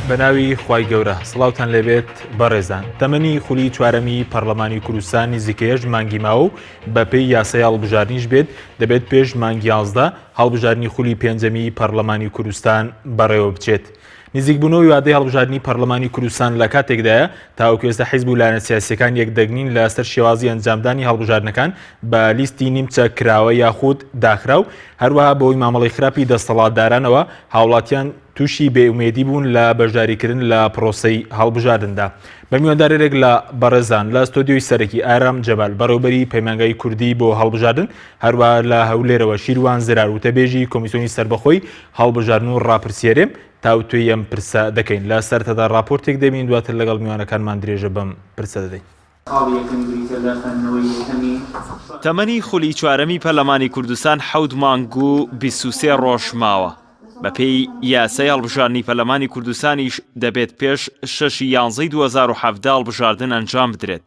بەناوی خوای گەورە سڵاوتان لێبێت بەڕێزان تەمەنی خولی چوارەمی پەرلەمانی کوردستان نزیکەیەش مانگی ماوە و بەپێی یاسای هەڵبژاردنیش بێت دەبێت پێش مانگی 11 هەڵبژاردننی خولی پێنجەمی پەرلەمانی کوردستان بەڕێوە بچێت. نزیکبوونەوەی وادەی هەڵبژاردننی پەرلەمانی کوردستان لە کاتێکدایە تاوەکو ئێستا حیزب و لایەنە سیاسیەکان یەکدەگنین لەسەر شێوازی ئەنجامدانی هەڵبژاردنەکان بە لیستی نیمچە کراوە یاخود داخراو، هەروەها بەوەی مامەڵەی خراپی دەسەڵاتدارانەوە هاوڵاتیان تووشی بێئومێدی بوون لە بەشداریکردن لە پرۆسەی هەڵبژاردندا. بە میواندارێک لە بەڕێزان لە ستۆدیۆی سەرەکی ئارام جەبال بەڕێوەبەری پەیمانگای کوردی بۆ هەڵبژاردن، هەروەها لە هەولێرەوە شیروان زرار وتەبێژی کۆمیسیۆنی سەربەخۆی هەڵبژاردن و ڕاپرسیێرێ تاوتوێی ئەم پرسە دەکەین. لە سەرەتادا راپۆرتێک دەبین، دواتر لەگەڵ میوانەکانمان درێژە بەم پرسە دەدەین. تەمەنی خولی چوارەمی پەرلەمانی کوردستان 7 مانگ و 23 ڕۆژ ماوە. بەپێی یاسای هەڵبژاردننی پەرلەمانی کوردستانیش دەبێت پێش 6/11/2017 هەڵبژاردن ئەنجام بدرێت.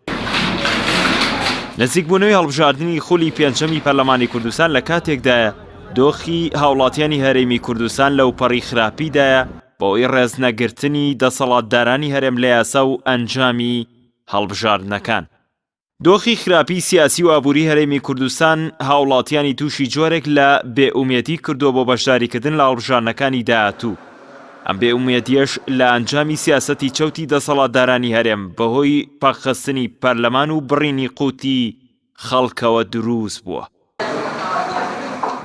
نزیکبوونەوەی هەڵبژاردننی خولی پێنجەمی پەرلەمانی کوردستان لە کاتێکدایە دۆخی هاوڵاتیانی هەرێمی کوردستان لەو پەڕی خراپیدایە بۆی ڕێزنەگرتنی دەسەڵاتدارانی هەرێم لە یاسا و ئەنجامی هەڵبژاردنەکان. دۆخی خراپی سیاسی و ئابووری هەرێمی کوردستان هاوڵاتیانی تووشی جۆرێک لە بێئومێدی کردو بۆ بەشداریکردن لە هەڵبژاردنەکانی داهاتوو. ئەم بێئومێدیەش لە ئەنجامی سیاسەتی چەوتی دەسەڵاتدارانی هەرێم بەهۆی پەخخستنی پەرلەمان و بڕینی قوتی خەڵکەوە دروست بووە.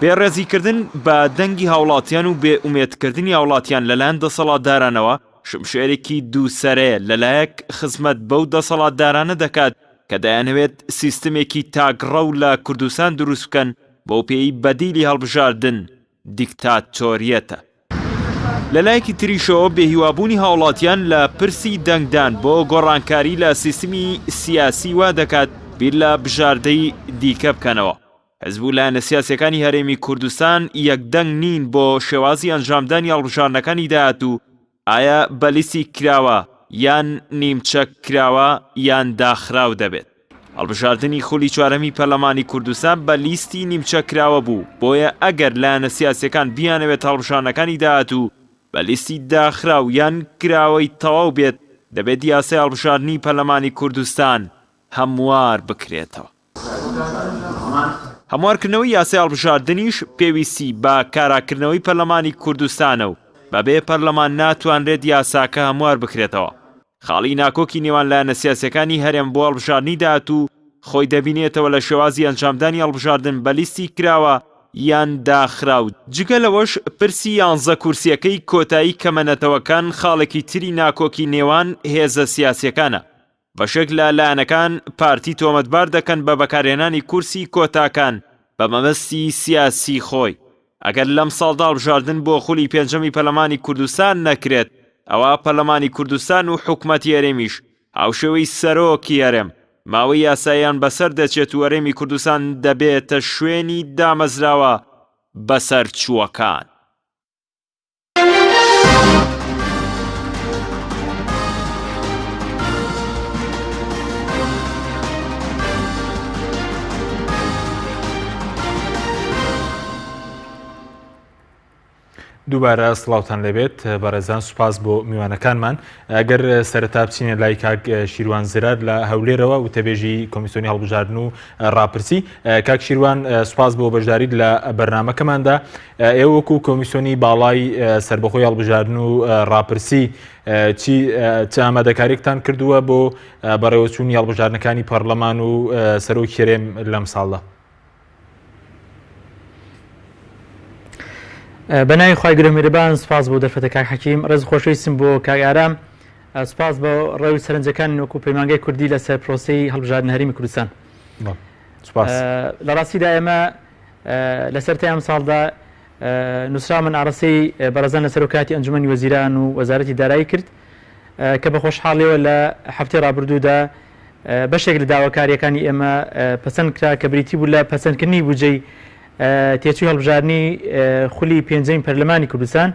بێڕێزیکردن بە دەنگی هاوڵاتیان و بێئومێدکردنی هاوڵاتیان لەلایەن دەسەڵاتدارانەوە شمشێرێکی دووسەرەیە لەلایەک خزمەت بەو دەسەڵاتدارانە دەکات کە دەیانەوێت سیستمێکی تاگڕە و لە کوردستان دروست بکەن بۆ پێی بەدیلی هەڵبژاردن دیکتاتۆریەتە. لەلایەکی تریشەوە بێهیوابوونی هاوڵاتیان لە پرسی دەنگدان بۆ گۆڕانکاری لە سیستمی سیاسی وا دەکات بیر لە بژاردەی دیکە بکەنەوە. حیزب و لایەنە سیاسیەکانی هەرێمی کوردستان یەکدەنگ نین بۆ شێوازی ئەنجامدانی هەڵبژاردنەکانی داهاتوو، ئایا بە لیستی کراوە یان نیمچە کراوە یان داخراو دەبێت. هەڵبژاردننی خولی چوارەمی پەرلەمانی کوردستان بە لیستی نیمچە کراوە بوو، بۆیە ئەگەر لایەنە سیاسیەکان بیانەوێت هەڵبژاردنەکانی داهاتوو بە لیستی داخراو یان کراوەی تەواو بێت، دەبێت یاسای هەڵبژاردننی پەرلەمانی کوردستان هەموار بکرێتەوە. هەموارکردنەوەی یاسای هەڵبژاردننیش پێویستی بە کاراکردنەوەی پەرلەمانی کوردستانە و بەبێ پەرلەمان ناتوانرێت یاساکە هەموار بکرێتەوە. خاڵی ناکۆکی نێوان لایەنە سیاسیەکانی هەرێم بۆ هەڵبژاردننی داهاتوو خۆی دەبینێتەوە لە شێوازی ئەنجامدانی هەڵبژاردن بە لیستی کراوە یان داخراو. جگە لەوەش پرسی 11 کورسیەکەی کۆتایی کەمەنەتەوەکان خاڵێکی تری ناکۆکی نێوان هێزە سیاسیەکانە. بەشێک لە لایەنەکان پارتی تۆمەتبار دەکەن بە بەکارهێنانی کورسی کۆتاکان بە مەبەستی سیاسی خۆی. ئەگەر لەم ساڵدا هەڵبژاردن بۆ خولی پێنجەمی پەرلەمانی کوردستان نەکرێت، ئەوە پەرلەمانی کوردستان و حکومەتی هەرێمیش هاوشێوەی سەرۆکی هەرێم ماوەی یاساییان بەسەر دەچێت و هەرێمی کوردستان دەبێتە شوێنی دامەزراوە بەسەر چووەکان. دووبارە سڵاوتان لەبێت بەڕێزان، سوپاس بۆ میوانەکانمان. ئەگەر سەرەتا بچینە لای کاک شیروان زرار لە هەولێرەوە وتەبێژی کۆمیسیۆنی هەڵبژاردن و ڕاپرسی. کاک شیروان، سوپاس بۆ بەشداریت لە بەرنامەکەماندا. ئێوە وەکو کۆمیسیۆنی باڵای سەربەخۆی هەڵبژاردن و ڕاپرسی چ ئامادەکاریەکتان کردووە بۆ بەڕێوەچوونی هەڵبژاردنەکانی پەرلەمان و سەرۆکی هەرێم لەم ساڵدا؟ بەناوی خوای گەورە میهرەبان، سپاس بۆ دەرفەتە کاک حەکیم. ڕێز خۆشەویستم بۆ کاک ئارام، سپاس بۆ ڕێوی سەرنجەکان وەکو پەیمانگای کوردی لەسەر پرۆسەی هەڵبژاردن هەرێمی کوردستان. لە ڕاستیدا ئێمە لە سەرەتای ئەم ساڵدا نووسرامان ئاڕەسەی بەڕێزان لە سەرۆکاتی ئەنجومەنی وەزیران و وەزارەتی دارایی کرد کە بە خۆشحاڵیەوە لە هەفتەی ڕابردوودا بەشێک لە داواکاریەکانی ئێمە پەسەند کرا کە بریتی بوو لە پەسەندکردنی بودجەی تێچووی هەڵبژاردننی خولی پێنجەمی پەرلەمانی کوردستان.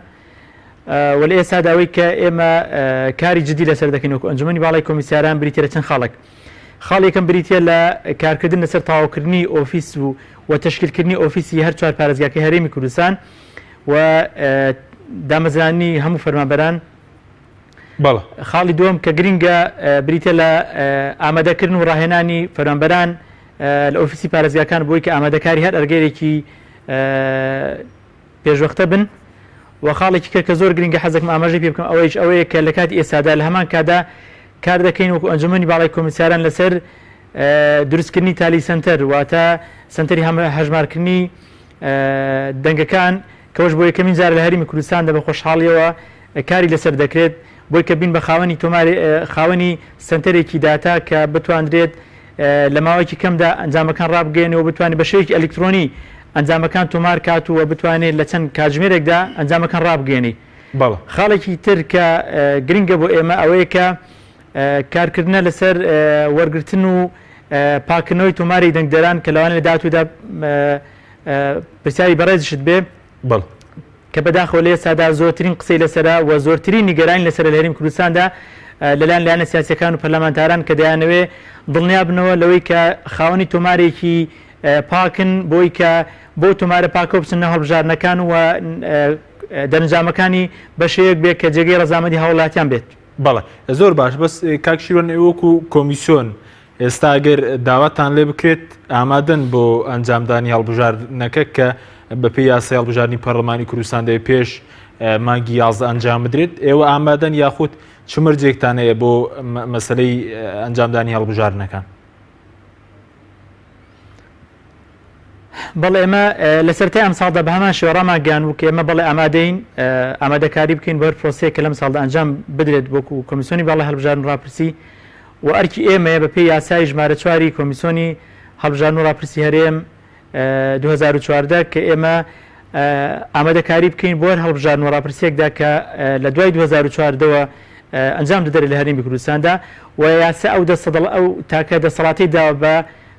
و لە ئێستا داوای کە ئێمە کاری جدی لەسەر دەکەین وەکو ئەنجومەنی باڵای کۆمیسیاران بریتە لە چەند خاڵێک. خاڵێکم بریتە لە کارکردن لەسەر تەواوکردنی ئۆفیس و تەشکیلکردنی ئۆفیسی هەر چوار پارێزگاکەی هەرێمی کوردستان و دامەزرانی هەموو فەرمانبەران بەڵێ خاڵی دووەم کە گرینگە بریتە لە ئامادەکردن و ڕاهێنانی فەرمانبەران لە ئۆفیسی پارێزگاکان بۆی کە ئامادەکاری هەر ئەرگێرێکی پێشوەختە بن و خاڵێکی کە زۆر گرنگە حەزەکم ئاماژەی پێ بکەم ئەوەیە کە لە کاتی ئێستادا لە هەمان کادا کار دەکەین وەکو ئەنجومەنی باڵای کۆمیساران لەسەر دروستکردنی تالی سنتەر واتە سنتەری هەژمارکردنی دەنگەکان کەەوەش بۆ یەکەمین جار لە هەرمی کوردستاندا بە خۆشحاڵیەوە کاری لەسەر دەکرێت بۆی کە بین بە خاوەنی سنتەرێکی داتا کە بتواندرێت لە ماوەیەکی کەمدا ئەنجامەکان ڕابگەێنەوە بتوانێت بە شێوەیەکی ئەلکترۆنی ئەنجامەکان تۆمار کات و بتوانێت لە چەند کاتژمێرێکدا ئەنجامەکان ڕابگەێنی. خاڵێکی تر کە گرنگە بۆ ئێمە ئەوەیە کە کارکردنە لەسەر وەرگرتن و پاکردنەوەی تۆماری دەنگدەران کە لەوانە لە داهاتوودا پرسیاری بەڕێزشت بێ کە بەداخەوە لە ئێستادا زۆرترین قسەی لەسەرا و زۆرترین نیگەرانی لەسەر لە هەرێمی کوردستاندا لەلایەن لایەنە سیاسیەکان و پەرلەمانتاران کە دەیانەوێ دڵنیا بنەوە لەوەی کە خاوەنی تۆمارێکی پاکن بۆی کە بۆ تۆمارە پاکە بچنە هەڵبژاردنەکان و دەرنجامەکانی بەشەیەک بێت کە جێگەی ڕەزامەندی هاوڵاتیان بێت. بەڵێ زۆر باش بەس کاکشیرۆن وەکو کۆمیسیۆن ئێستا ئەگەر داواتان لێ بکرێت ئامادەن بۆ ئەنجامدانی هەڵبژاردنەکە کە بەپێی یاسای هەڵبژاردننی پەرلەمانی کوردستان دەوێت پێش مانگی 11 ئەنجام بدرێت ئێوە ئامادەن یاخود چمرجێکتان هەیە بۆ مەسلەی ئەنجامدانی هەڵبژاردنەکان؟ بەڵێ ئێمە لە سەرەتای ئەم ساڵدا بە هەمان شێوە ڕاماگەیان و کە ئێمە بەڵێ ئامادەین ئامادەکاری بکەین بۆ هەر پرۆسەیە کە لەم ساڵدا ئەنجام بدرێت بۆکو کۆمیسیۆنی باڵای هەڵبژاردن و ڕاپرسی و ئەرکی ئێمەیە بەپێی یاسای ژمارە 4 کۆمیسیۆنی هەڵبژاردن و ڕاپرسی هەرێم 2014 کە ئێمە ئامادەکاری بکەین بۆ هەر هەڵبژاردن و ڕاپرسیەکدا کە لە دوای 2014ەوە ئەنجام دەدرێت لە هەرێمی کوردستاندا و یاسا ئەو تاکە دەسەڵاتی داوە بە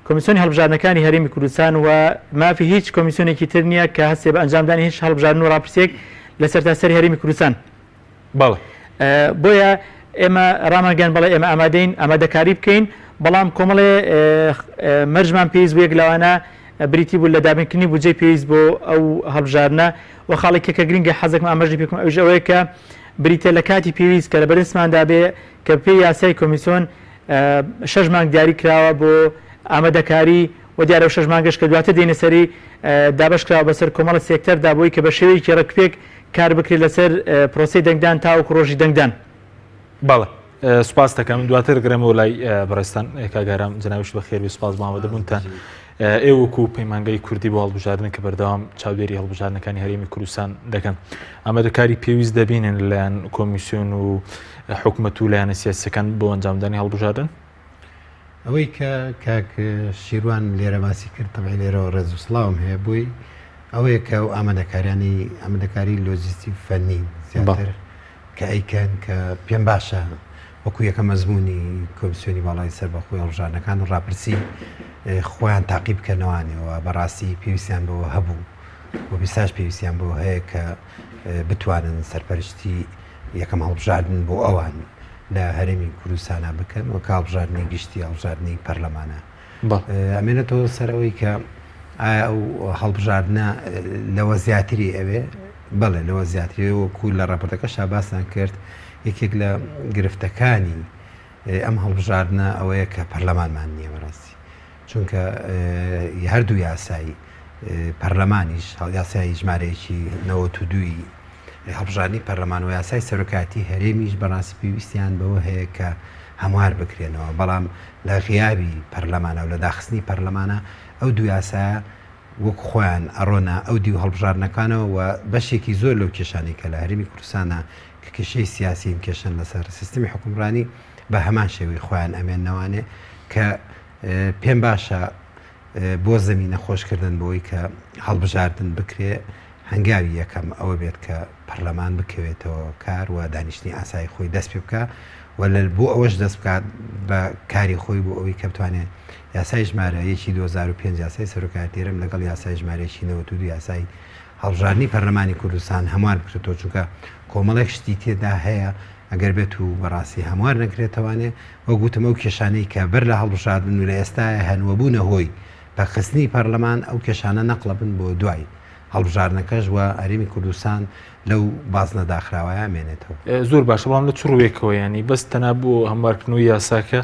کۆمیسیۆنی هەڵبژاردنەکانی هەرێمی کوردستان و مافی هیچ کۆمیسیۆنێکی تر نییە کە هەستێ بە ئەنجامدانی هیچ هەڵبژاردن و ڕاپرسیێک لە سەرتاسەری هەرێمی کوردستان. بەڵێ بۆیە ئێمە ڕاماگەیان بەڵێ ئێمە ئامادەین ئامادەکاری بکەین بەڵام کۆمەڵێ مەرجمان پێویست بوو یەک لەوانە بریتی بوو لە دابینکردنی بودجەی پێویست بۆ ئەو هەڵبژاردنە و خاڵێکە کە گرنگە حەزەکم ئاماژەی پێ بکەم ئەوەیە کە بریتە لە کاتی پێویست کە لە بەردەستماندا بێ کە پێی یاسای کۆمیسیۆن 6 مانگ دیاری کراوە بۆ ئامادەکاری و دیارە و 6 مانگەش کە دواتر دێنە سەری دابش کراوە بەسەر کۆمەڵە سێکتەردا بۆی کە بە شێوەیەکی ڕێکپێک کار بکرێت لەسەر پرۆسەی دەنگدان تاوەکو ڕۆژی دەنگدان. بەڵێ سوپاس دەکەم دواتر گرێمەوە لای بەڕێستان کاگارام جناویش بە خێر سوپاس مامەدەبوونتان ئێوەکو پەیمانگەی کوردی بۆ هەڵبژاردن کە بەردەوام چاودێری هەڵبژاردنەکانی هەرێمی کوردستان دەکەن ئامادەکاری پێویست دەبینن لەلایەن کۆمیسیۆن و حکوومەت و لایەنە سیاسیەکان بۆ ئەنجامدانی هەڵبژاردن؟ ئەوەی کە کاک شیروان لێرە باسی کرد تەبعی لێرەوە ڕێز و سڵاوم هەیە بووی ئەوەیە کە ئەو ئامادەکاری لۆجیستی فەنی زیاتر کە ئەیکەن کە پێم باشە وەکو یەکە مەزمونی کۆمیسیۆنی باڵای سەربەخۆی هەڵبژاردنەکان و ڕاپرسی خۆیان تاقی بکەنەوەوە بەڕاستی پێویستیان بۆ هەبوو و بیساش پێویستیان بۆ هەیە کە بتوانن سەرپەرشتی یەکەم هەڵبژاردن بۆ ئەوان لە هەرێمی کوردستانە بکەن و هەڵبژاردنی گشتی هەڵبژاردننی پەرلەمانە ئەمێنێتەوە سەرەوەی کە ئایا ئەو هەڵبژاردنە لەوە زیاتری ئەوێ بەڵێ لەوە زیاتری وەکو لە ڕاپۆرتەکە شاباسان کرد یەکێک لە گرفتەکانی ئەم هەڵبژاردنە ئەوەیە کە پەرلەمانمان نییە بەڕاستی چونکە هەردوو یاسایی پەرلەمانیش یاسایی ژمارەیەکی 92 هەڵبژاردننی پەرلەمان و یاسای سەرۆکاتی هەرێمیش بەڕاستی پێویستیان بەوە هەیە کە هەموار بکرێنەوە بەڵام لە غیابی پەرلەمانە و لە داخستنی پەرلەمانە ئەو دوو یاسایە وەک خۆیان ئەڕۆنە ئەو دی و هەڵبژاردنەکانەوە و بەشێکی زۆر لەو کێشانی کە لە هەرێمی کوردستانە کە کێشەی سیاسیم کێشن لەسەر سیستمی حکومڕانی بە هەمان شێوەی خۆیان ئەمێننەوانێ کە پێم باشە بۆ زەمینە خۆشکردن بۆی کە هەڵبژاردن بکرێ هەنگاوی یەکەم ئەوە بێت کە پەرلەمان بکەوێتەوە کار و دانیشتنی ئاسایی خۆی دەست پێ بکە و بۆ ئەوەش دەست بکات بە کاری خۆی بۆ ئەوەی کە بتوانێت یاسای ژمارە 2005 یاسای سەرۆکاتیرم لەگەڵ یاسای ژمارەیەکی 92 یاسای هەڵبژاردننی پەرلەمانی کوردستان هەموار بکرێتەوە چونکە کۆمەڵێک شتی تێدا هەیە ئەگەر بێت و بەڕاستی هەموار نەکرێتەوانێ وە گوتم ئەو کێشانەی کە بەر لە هەڵبژاردن و لە ئێستا هەنووەبوونە هۆی بەخستنی پەرلەمان ئەو کێشانە نەقڵە بن بۆ دوای هەڵبژارنەکەش وە هەرێمی کوردستان لەو بازنە داخراوەیە مێنێتەوە. زۆر باشە بەڵام لە چڕوێکەوە ینی بەس تەنها بۆ هەموارکردنەوەی یاساکە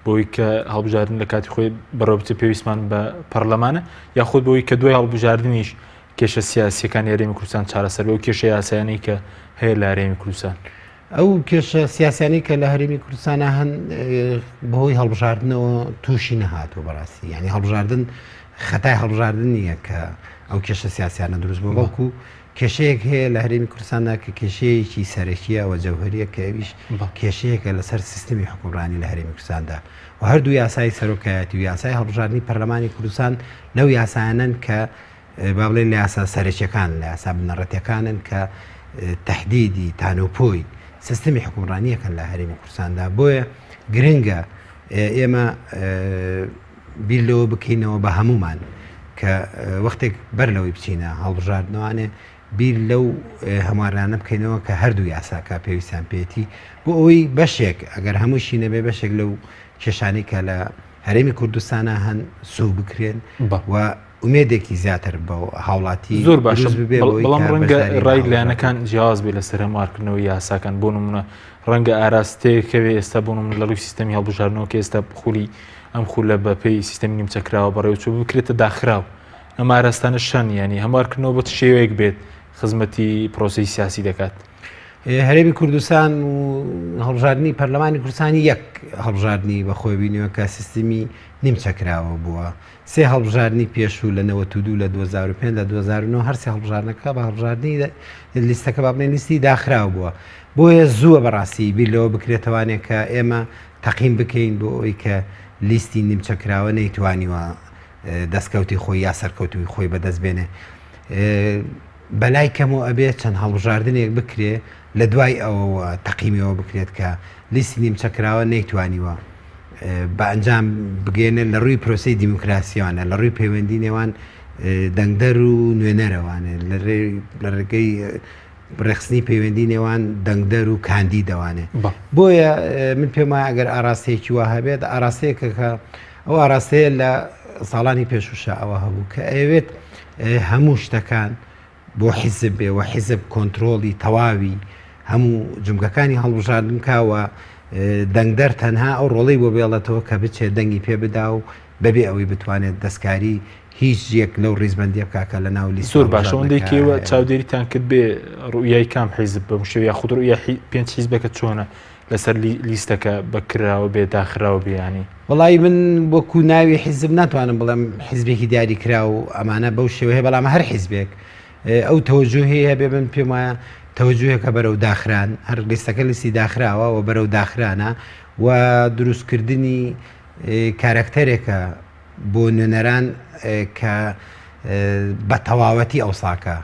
بۆی کە هەڵبژاردن لە کاتی خۆی بەڕێوەبچە پێویستمان بە پەرلەمانە یاخود بۆی کە دوای هەڵبژاردنیش کێشە سیاسیەکان هەرێمی کوردستان چارەسەر بە و کێشە یاسایانەی کە هەیە لە هەرێمی کوردستان. ئەو کێشە سیاسیانی کە لە هەرێمی کوردستانە هەن بەهۆی هەڵبژاردنەوە تووشی نەهاتوە بەڕاستی ینی هەڵبژاردن خەتای هەڵبژاردن نییە کە ئەو کێشە سیاسیانە دروست بۆ بەڵکو کێشەیەک هەیە لە هەرێمی کوردستاندا کە کێشەیەکی سەرەکیە و جەوهریە کە ئەویش کێشەیەکە لەسەر سیستمی حکومڕانی لە هەرێمی کوردستاندا و هەردوو یاسای سەرۆکایەتی و یاسای هەڵبژاردننی پەرلەمانی کوردستان لەو یاسایانن کە با بڵێن لە یاسا سەرەکیەکان لە یاسا بنەڕەتیەکانن کە تەحدیدی تانۆپۆی سیستمی حکومڕانیەکەن لە هەرێمی کوردستاندا بۆیە گرنگە ئێمە بیر لەوە بکەینەوە بە هەمومان کە وەختێک بەر لەوەی بچینە هەڵبژاردنەوەانێ بیر لەو هەموارانە بکەینەوە کە هەردوو یاساکە پێویستیان پێێتی بۆ ئەوەی بەشێک ئەگەر هەمووشی نەبێ بەشێک لەو کێشانەی کە لە هەرێمی کوردستانە هەن سوو بکرێن و ومێدێکی زیاتر بە هاوڵاتی زۆر باشە بەڵام ڕەنگە ڕای لایەنەکان جیاواز بێ لەسەر هەموارکردنەوەی یاساکان بۆ نمونە ڕەنگە ئاراستەیەکەوێ ئێستا بۆ نمونە لە ڕووی سیستەمی هەڵبژاردنەوە کە ئێستا خولی ئەم خولە بەپێی سیستەمی نیمچەکراوە بەڕێوەچوو بکرێتە داخراو ئەم ئاراستانە شەن ینی هەموارکردنەوە بە شێوەیەک بێت خزمەتی پرۆسی سیاسی دەکات. هەرێمی کوردستان و هەڵبژاردننی پەرلەمانی کوردستانی یەک هەڵبژاردننی بەخۆی بینیوە کە سیستمی نیمچەکراوە بووە سێ هەڵبژاردننی پێشوو لە 92 لە 2005 لە 2009 هەرسێ هەڵبژاردنەکە بە هەڵبژاردننی لیستەکە با بڵێن لیستی داخراو بووە بۆیە زووە بەڕاستی بیر لەوە بکرێتەوانێت کە ئێمە تەقیم بکەین بۆ ئەوی کە لیستی نیمچەکراوە نەیتوانیوە دەستکەوتی خۆی یا سەرکەوتوی خۆی بەدەست بێنێ بەلای کەمەوە ئەبێت چەند هەڵبژاردنێک بکرێ لە دوای ئەوە تەقیمیەوە بکرێت کە لیستی نیمچەکراوە نەیتوانیوە بە ئەنجام بگەێنێت لە ڕووی پرۆسی دیموکراسیوانە لە ڕووی پەیوەندی نێوان دەنگدەر و نوێنەرەوانێ لە ڕێگەی ڕێخستنی پەیوەندی نێوان دەنگدەر و کاندیدەوانێ بۆیە من پێم وایە ئەگەر ئاراستەیەکی وا هەبێت ئاراستەیەکە کە ئەو ئاراستەیە لە ساڵانی پێشوشە ئەوە هەبوو کە ئەوێت هەموو شتەکان بۆ حیزب بێ و حیزب کۆنتترۆلی تەواوی هەموو جمگەکانی هەڵبژاردن کاوە دەنگدەر تەنها ئەو ڕۆڵەی بۆ بێڵێتەوە کە بچێت دەنگی پێ بدا و بەبێ ئەوەی بتوانێت دەستکاری هیچ یەک لەو ڕیزبندیە بکاکە لە ناو لیست زۆر باشە ئەوەندێکەوە چاودێریتان کرد بێ ڕوویای کام حیزب بە شێوی یاخود ڕوویە پێنج حیزبەکە چۆنە لەسەر لیستەکە بەکراوە بێ داخراوە بیانی وڵی من وەکو ناوی حیزب ناتوانم بڵێم حیزبێکی دیاری کرا و ئەمانە بەو شێوەیە بەڵام هەر حیزبێک ئەو تەوەجوهەیە هەبێ من پێم وایە تەوەجوهەکە بەرەو داخران هەر لیستەکە لیستی داخراوە و بەرەو داخرانە و دروستکردنی کارکتەرێکە بۆ نوێنەران کە بە تەواوەتی ئەو ساکە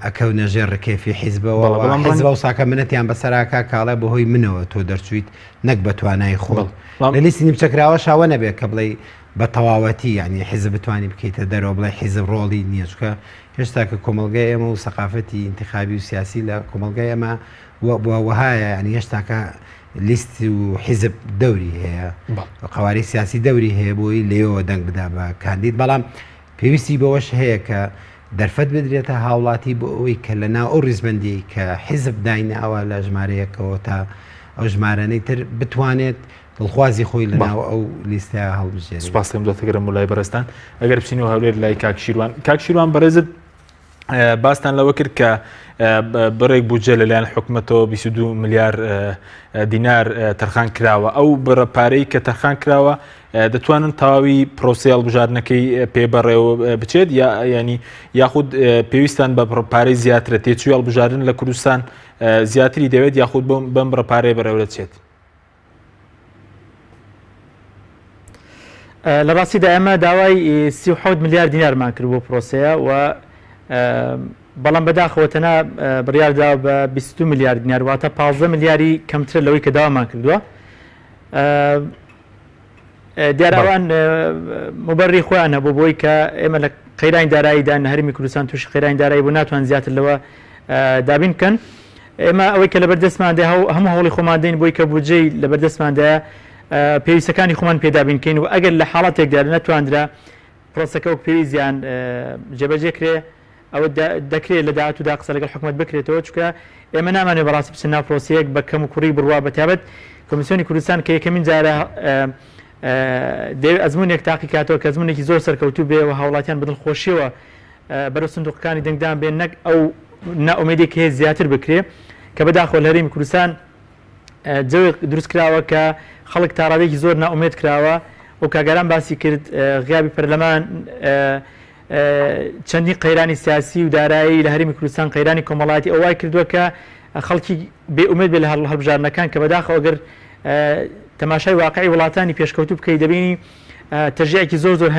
ئەکەونە ژێر ڕکێفی حیزبەوە حیزب ئەو ساکە منەتیان بەسەراکە کاڵە بەهۆی منەوە تۆ دەرچویت نەک بە توانای خۆ لە لیستی نیمچەکراوە شاوە نەبێت کە بڵێ بە تەواوەتی ینی حیزب بتوانانی بکەیتە دەرەوە بڵێ حیزب ڕۆڵی نییە چکە هێشتا کە کۆمەلگای ئێمە و سەقافەتی انتخابی و سیاسی لە کۆمەلگای ئەمە وهایە ینی هێشتاکە لیست و حیزب دەوری هەیە قواری سیاسی دەوری هەیە بۆی لێەوە دەنگ بدا بە کاندید بەڵام پێویستی بەوەش هەیە کە دەرفەت بدرێتە هاوڵاتی بۆ ئەوەی کە لە ناو ئەو ڕیزبەندی کە حیزب داینە ئەوە لە ژمارەیەکەوە تا ئەو ژمارانەی تر بتوانێت دڵخوازی خۆی لە ناو ئەو لیستە هەڵبژێت. سوپاسم دۆتەگەرم و لای بەرزستان ئەگەر بچینەوە هەولێر لای کاکشیروان بەڕێزت باستان لەوە کرد کە بڕێک بودجە لەلایەن حکوومەتەوە 22 ملیار دینار تەرخان کراوە ئەو پارەی کە تەرخان کراوە دەتوانن تەواوی پرۆسی هەڵبژاردنەکەی پێبەڕێوە بچێت ینی یاخود پێویستان بە پارەی زیاترە تێچووی هەڵبژاردن لە کوردستان زیاتری دەوێت یاخود بەم پارەی بەڕێوە دەچێت. لە ڕاستیدا ئێمە داوای 37 ملیار دینارمان کرد بۆ پرۆسەیە و بەڵام بەداخەوەتەنا بڕیاردا بە 22 ملیار دینار واتە 15 ملیاری کەمتر لەوەی کە داوامان کردووە. دیاراوان مبەڕی خۆیان هەبوو بۆی کە ئێمە لە قەیرانی داراییدا هەرمی کوردستان تووشی قەیرانی دارایی بوو ناتوان زیاتر لەوە دابین بکەن. ئێمە ئەوەی کە لە بەردەستماندا هەموو هەوڵی خۆمان دەین بۆی کە بودجەی لە بەردەستماندایە پێویستەکانی خۆمان پێدابینکەین و ئەگەر لە حاڵەتێکدا نەتواندرا پرۆسەکە و پێویستیان جێبەجێ کرێ ئەوە دەکرێت لە داهاتوودا قسە لەگەڵ حکوومەت بکرێتەوە چونکە ئێمە نامانێ بەڕاستی بچین ناو پرۆسەیەک بە کەم و کوڕی بڕوا بەتابەت کۆمیسیۆنی کوردستان کە یەکەمین جارە ئەزمونێک تاقی کاتەوە کە ئەزمونێکی زۆر سەرکەوتوو بێ و هاوڵاتیان بەدڵخۆشیەوە بەرەو سندوقەکانی دەنگدان بێن نەک ئەو ناومێدێک هەیە زیاتر بکرێ کە بەداخۆ لە هەرێمی کوردستان جەوێک دروست کراوە کە خەڵک تا ڕادێکی زۆر ناومێد کراوە و کاگەران باسی کرد غیابی پەرلەمان چەندی قەیرانی سیاسی و دارایی لە هەرێمی کوردستان قەیرانی کۆمەڵایەتی ئەوای کردووە کە خەڵکی بێئومێد بێ لە هەڵبژارنەکان کە بەداخەوە ئەگەر تەماشای واقعی وڵاتانی پێشکەوتوو بکەی دەبینی تەرجیعێکی زۆر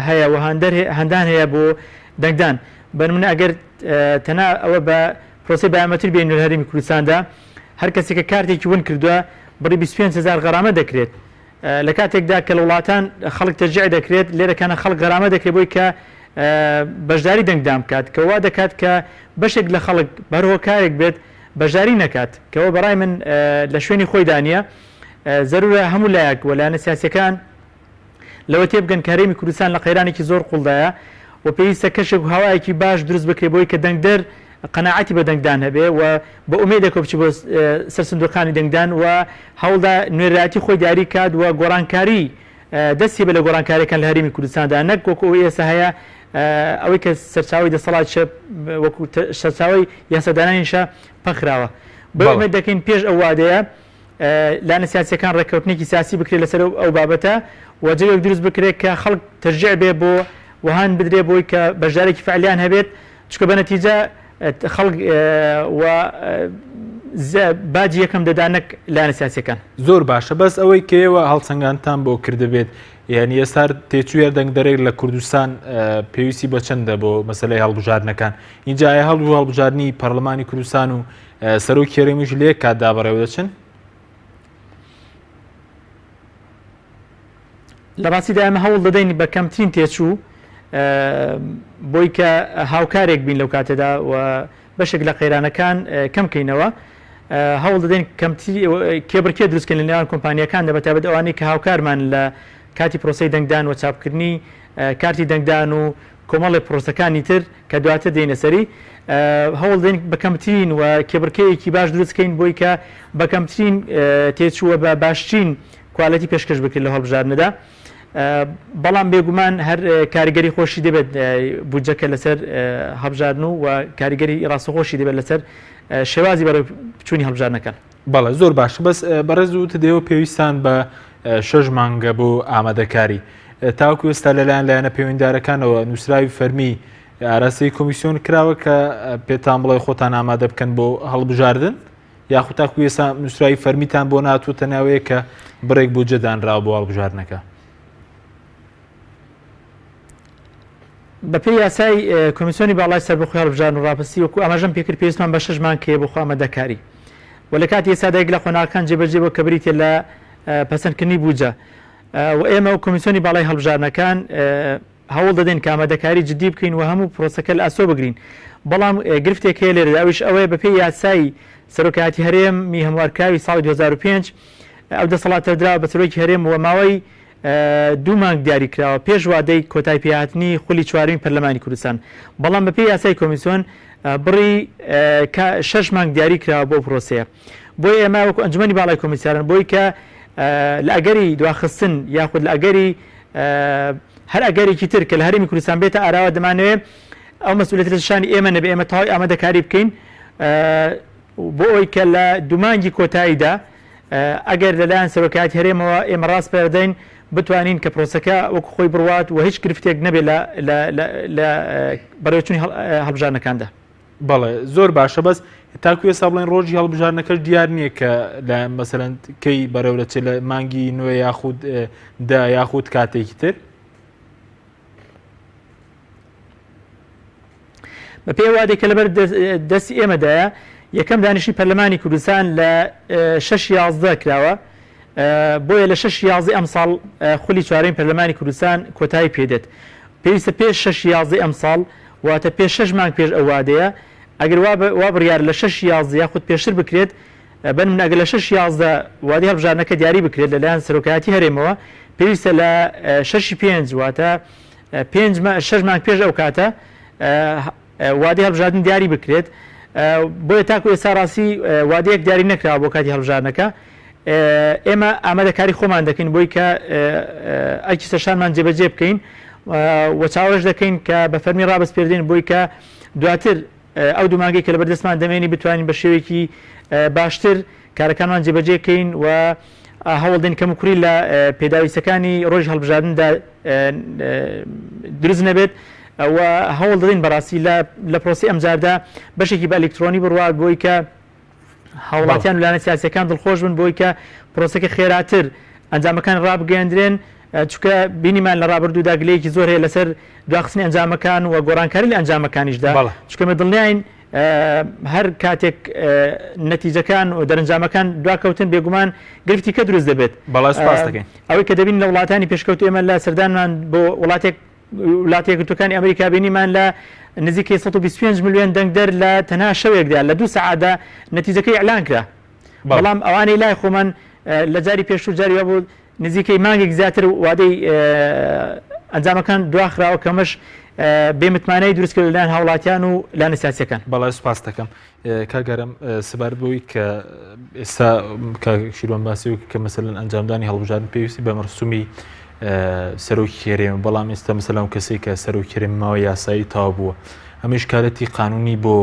هەیە و هەندان هەیە بۆ دەنگدان بەنمونە ئەگەر تەنا ئەوە بە پرۆسی بایەمەتر بێن لە هەرێمی کوردستاندا هەر کەسێکە کارتێکی ون کردووە بڕی 25,000 غەرامە دەکرێت لە کاتێکدا کە لە وڵاتان خەڵک تەرجیع دەکرێت لێرەکانە خەڵک غەرامە دەکرێت بۆی کە بەشداری دەنگدان بکات کە وا دەکات کە بەشێک لە خەڵک بەرەوە کارێک بێت بەشداری نەکات کەەوە بەڕای من لە شوێنی خۆی دانیە زەرورە هەموو لایەک وەلایەنە سیاسیەکان لەوە تێبگەن کە هەرێمی کوردستان لە قەیرانێکی زۆر قوڵدایە و پێویستە کەشێک و هەوایەکی باش دروست بکرێت بۆی کە دەنگدەر قەناعەتی بە دەنگدان هەبێ و بە ئومێدێکەوە بچی بۆ سەر سندوقەکانی دەنگدان و هەوڵدا نوێراتی خۆی دیاری کات و گۆڕانکاری دەستی بە لە گۆڕانکاریەکان لە هەرێمی کوردستاندا نەک وەکو ئێستا هەیە ئەوەی کە سەرچاوی دەسەڵات وەکو سەرچاوی یاسادانانیشە پەخراوە بە ئومێد دەکەین پێش ئەو وادەیە لاەنە سیاسیەکان ڕێککەوتنێکی سیاسی بکرێت لەسەر ئەو بابەتە و جێوێک دروست بکرێت کە خەڵک تەرجیع بێ بۆ وهان بدرێ بۆی کە بەشدارێکی فعلیان هەبێت چکە بە نەتیجە خەڵک باجی یەکەم دەدانەک لاەنە سیاسیەکان زۆر باشە بەس ئەوەی کەەوە هەڵسەنگانتان بۆ کردبێت یعنی ئێستا تێچوویە دەنگدەرێک لە کوردستان پێویستی بە چەندە بۆ مەسلەی هەڵبژاردنەکان اینجا هەڵبژاردننی پەرلەمانی کوردستان و سەرۆکی هەرێمیش لێ کاتدا بەڕێوە دەچن لە ڕاستیدا ئەمە هەوڵ دەدەین بە کەمترین تێچوو بۆی کە هاوکارێک بین لەو کاتەدا و بەشێک لە قەیرانەکان کەم کەینەوە هەوڵ دەدەین کێبرکێ دروستکەن لە نێوان کۆمپانیەکان دەبێت ئەوانەی کە هاوکارمان لە کاتی پرۆسەی دەنگدان و چاپکردنی کارتی دەنگدان و کۆمەڵی پرۆسەکانی تر کە دواتر دێنە سەری هەوڵ دەین بە کەمترین و کێبرکەیەکی باش دروستکەین بۆی کە بە کەمترین تێچووە بە باشترین کوالەتی پێشکەش بکرێت لە هەڵبژاردنەدا بەڵام بێگومان هەر کاریگەری خۆشی دەبێت بودجەکە لەسەر هەڵبژاردن و کاریگەری ڕاستەخۆشی دەبێت لەسەر شێوازی بەرەو بچوونی هەڵبژاردنەکان بەڵێ زۆر باش بەس بەڕێز و دەیەوە پێویستان بە 6 مانگە بۆ ئامادەکاری تاوەکو ئێستا لەلایەن لایەنە پەیوەنددارەکانەوە نووسراوی فەرمی ئاراستەی کۆمیسیۆن کراوە کە پێتان بڵێ خۆتان ئامادە بکەن بۆ هەڵبژاردن یاخود تاکو ئێستا نووسراوی فەرمیتان بۆ ناتووتە ناوەیە کە بڕێک بۆ جەدانراوە بۆ هەڵبژاردنەکە بەپێی یاسای کۆمیسیۆنی باڵای سەربەخۆی هەڵبژاردن و ڕاپرسی وەکو ئاماژەم پێکرد پێویستمان بە 6 مانگ کێ بۆ ئامادەکاری و لە کاتی ئێستا دایک لە خۆناغەکان جێبەجێ بۆ کە بریتێ لە پەسەندکردنی بودجە و ئێمە و کۆمیسیۆنی باڵای هەڵبژاردنەکان هەوڵ دەدەین کە ئامادەکاری جدی بکەین و هەموو پرۆسەکە لە ئاسۆ بگرین بەڵام گرفتێک هەیە لێرەدا ئەوش ئەوەیە بەپێی یاسای سەرۆکایەتی هەرێمی هەموارکراوی ساڵی 2005 ئەو دەسەڵاتدراوە بە سەرۆکی هەرێم و ماوەی 2 مانگ دیاری کراوە پێش وادەی کۆتای پێهاتنی خولی چوارمی پەرلەمانی کوردستان بەڵام بەپێی یاسای کۆمیسیۆن بڕی 6 مانگ دیاری کراوە بۆ پرۆسەیە بۆی ئێمە وەکو ئەنجومەنی باڵای کۆمیسیارن بۆی کە لە ئەگەری دواخستن یاخود لە ئەگەری هەر ئەگەرێکی تر کە لە هەرێمی کوردستان بێتە ئاراوە دەمانەوێت ئەو مەسئولیەتە شانی ئێمە نەبێ ئێمە تەواوی ئامادەکاری بکەین بۆ ئەوەی کە لە دومانگی کۆتاییدا ئەگەر لەلایەن سەرۆکایەتی هەرێمەوە ئێمە ڕاست پێدەین بتوانین کە پرۆسەکە وەکو خۆی بڕوات و هیچ گرفتێک نەبێت لە بەڕێوەچوونی هەڵبژاردنەکاندا بەڵێ زۆر باشە بەس تاکو ێستا بڵێن ڕۆژی هەڵبژاردنەکەش دیار نییە کە لە مەسەلەن کەی بەرەو دەچێت لە مانگی نوێ یاخود دا یاخود کاتێکی تر بە پێی وادێک کە لەبەر دەستی ئێمەدایە یەکەم دانیشتنی پەرلەمانی کوردستان لە 6/11 کراوە بۆیە لە 6/11 ئەم ساڵ خولی چوارەمی پەرلەمانی کوردستان کۆتایی پێدێت پێویستە پێش 6/11 ئەم ساڵ واتە پێش 6 مانگ پێش ئەو وادەیە ئەگەر وا بڕیار لە 6/11 یاخود پێشتر بکرێت بنمونە ئەگەر لە 6/11 وادەی هەڵبژاردنەکە دیاری بکرێت لەلایەن سەرۆکایەتی هەرێمەوە پێویستە لە 6/5 واتە 6 مانگ پێش ئەو کاتە وادەی هەڵبژاردن دیاری بکرێت بۆیە تاکو ئێستا ڕاستی وادەیەک دیاری نەکراوە بۆ کاتی هەڵبژاردنەکە ئێمە ئامادەکاری خۆمان دەکەین بۆی کە ئەرکی سەرشانمان جێبەجێ بکەین و چاوەش دەکەین کە بە فەرمی ڕابەسپێردێن بۆی کە دواتر ئەو دوو مانگەی کە لە بەردەستمان دەمێنی بتوانین بە شێوەیەکی باشتر کارەکانمان جێبەجێ بکەین و هەوڵدەین کەم و کوڕی لە پێداویستەکانی ڕۆژی هەڵبژاردندا دروست نەبێت و هەوڵ دەدەین بەڕاستی لە پرۆسی ئەمجاردا بەشێکی بە ئەلکترۆنی بڕوات بۆی کە هاوڵاتیان لایەنە سیاسیەکان دڵخۆش بن بۆی کە پرۆسەکە خێراتر ئەنجامەکان ڕابگەیاندرێن چونکە بینیمان لە ڕابردوودا گلەیەکی زۆر هەیە لەسەر دواخستنی ئەنجامەکان و گۆڕانکاری لە ئەنجامەکانیشدا چونکەمە دڵنیاین هەر کاتێک نەتیجەکان و دەرەنجامەکان دواکەوتن بێگومان گرفتی کە دروست دەبێت ئەوەی کە دەبین لە وڵاتانی پێشکەوت ئێمە لە سەردانمان بۆ وڵاتی یەکگرتوەکانی ئەمریکا بینیمان لە نزیکەی 125 میلیۆن دەنگدەر لە تەنها شەوێکدا لە 2 سەعاتدا نەتیجەکەی ئەعلان کرا بەڵام ئەوانەی لای خۆمان لە جاری پێشوو جاری بۆ نزیکەی مانگێک زیاتر وادەی ئەنجامەکان دواخراوە کەمەش بێمتمانەی دروستکرد لەلایەن هاوڵاتیان و لایەنە سیاسیەکان. بەڵای سوپاس دەکەم کاگەرم سبار بۆی کە ئێستا شیرۆن باسی کە مەسەلەن ئەنجامدانی هەڵبژاردن پێویستی بە مەرسومی سەرۆکی هێرێمە بەڵام ئێستا مەسەلەن کەسێک کە سەرۆکی هێرێمەوە یاسایی تاوا بووە ئەمەش کارەتی قانونی بۆ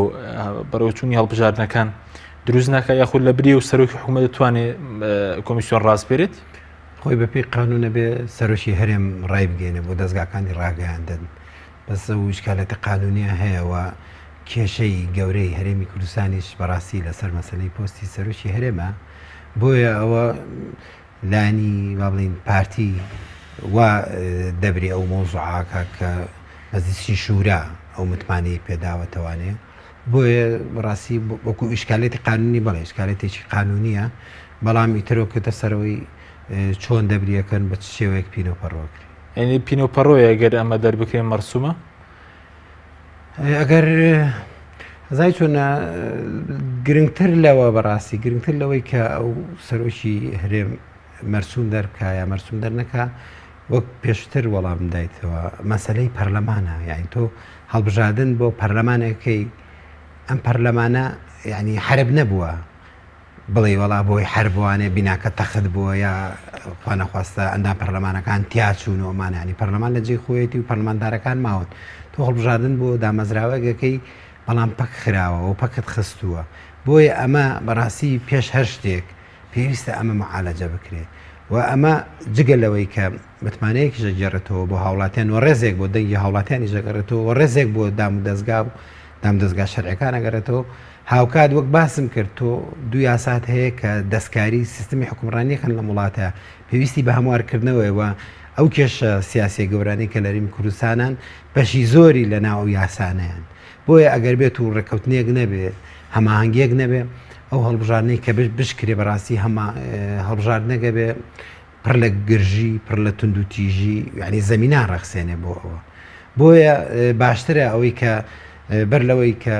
بەڕێوەچوونی هەڵبژاردنەکان دروست ناکە یاخود لە بری و سەرۆکی حکوومەت دەتوانێت کۆمیسیۆن ڕاست بێت خۆی بەپێی قانونە بێ سەرۆکی هەرێم ڕای بگەێنێ بۆ دەستگاکانی ڕاگەیاندن بەس وشکالەتی قانونیە هەیەەوە کێشەی گەورەی هەرێمی کوردستانیش بەڕاستی لەسەر مەسلەی پۆستی سەرۆکی هەرێمە بۆیە ئەوە لانی با بڵین پارتی وا دەبری ئەو مۆزوعاکە کە مەزیستی شورا ئەو متمانەی پێداوەتەوانێ بۆیە ڕاستی وەکو ئیشکالێتی قانونی بەڵێ ئیشکالێتێکی قانونیە بەڵام ئیترۆکەتە سەرەوەی چۆن دەبریەکەن بە شێوەیەک پینۆپەڕۆکری ئەنی پینۆپەڕۆیە ئەگەر ئەمە دەربکرێن مەرسومە ئەگەر زای چۆنە گرنگتر لەوە بەڕاستی گرنگتر لەوەی کە ئەو سەرۆکی هەرێم مەرسوم دەرکە یا مەرسوم دەرنەکە وەک پێشتر وەڵام بدایتەوە مەسەلەی پەرلەمانە یعنی تۆ هەڵبژاردن بۆ پەرلەمانێکەکەی ئەم پەرلەمانە یعنی حرب نەبووە بڵێ وەڵا بۆی حربوانێ بیناکە تەخت بووە یا خوانەخواستە ئەندام پەرلەمانەکان تیاچوونەوەمانە ینی پەرلەمان لە جێ خۆیەتی و پەرلەماندارەکان ماوت تۆ هەڵبژاردن بۆ دامەزراوەگەکەی بەڵام پەک خراوە و پەکت خستووە بۆیە ئەمە بەڕاستی پێش هەر شتێک پێویستە ئەمە معالەجە بکرێت و ئەمە جگە لەوەی کە متمانەیەکی ژەگەڕێتەوە بۆ هاوڵاتیان و ڕێزێک بۆ دەنگی هاوڵاتیانی ژەگەڕێتەوە و ڕێزێک بۆ دام و دەستگا و دام دەستگا شەرعەکان ئەگەڕێتەوە هاوکات وەک باسم کرد تۆ دوو یاسات هەیە کە دەستکاری سیستمی حکومڕانیەکەن لە وڵاتە پێویستی بە هەموارکردنەوەیەوە ئەو کێشە سیاسی گەورانەی کە لەریم کوردستانان بەشی زۆری لە ناو یاسانەیان بۆیە ئەگەر بێت و ڕێکەوتنیەک نەبێ هەماهنگێک نەبێ ئەو هەڵبژاردنەی کە بشکرێ بەڕاستی هەڵبژاردنەکە بێ پڕ لە گرژی پڕ لە تونند و تیژی یعنی زەمینان ڕەخسێنێ بۆ ئەوە بۆیە باشترە ئەوەی کە بەر لەوەی کە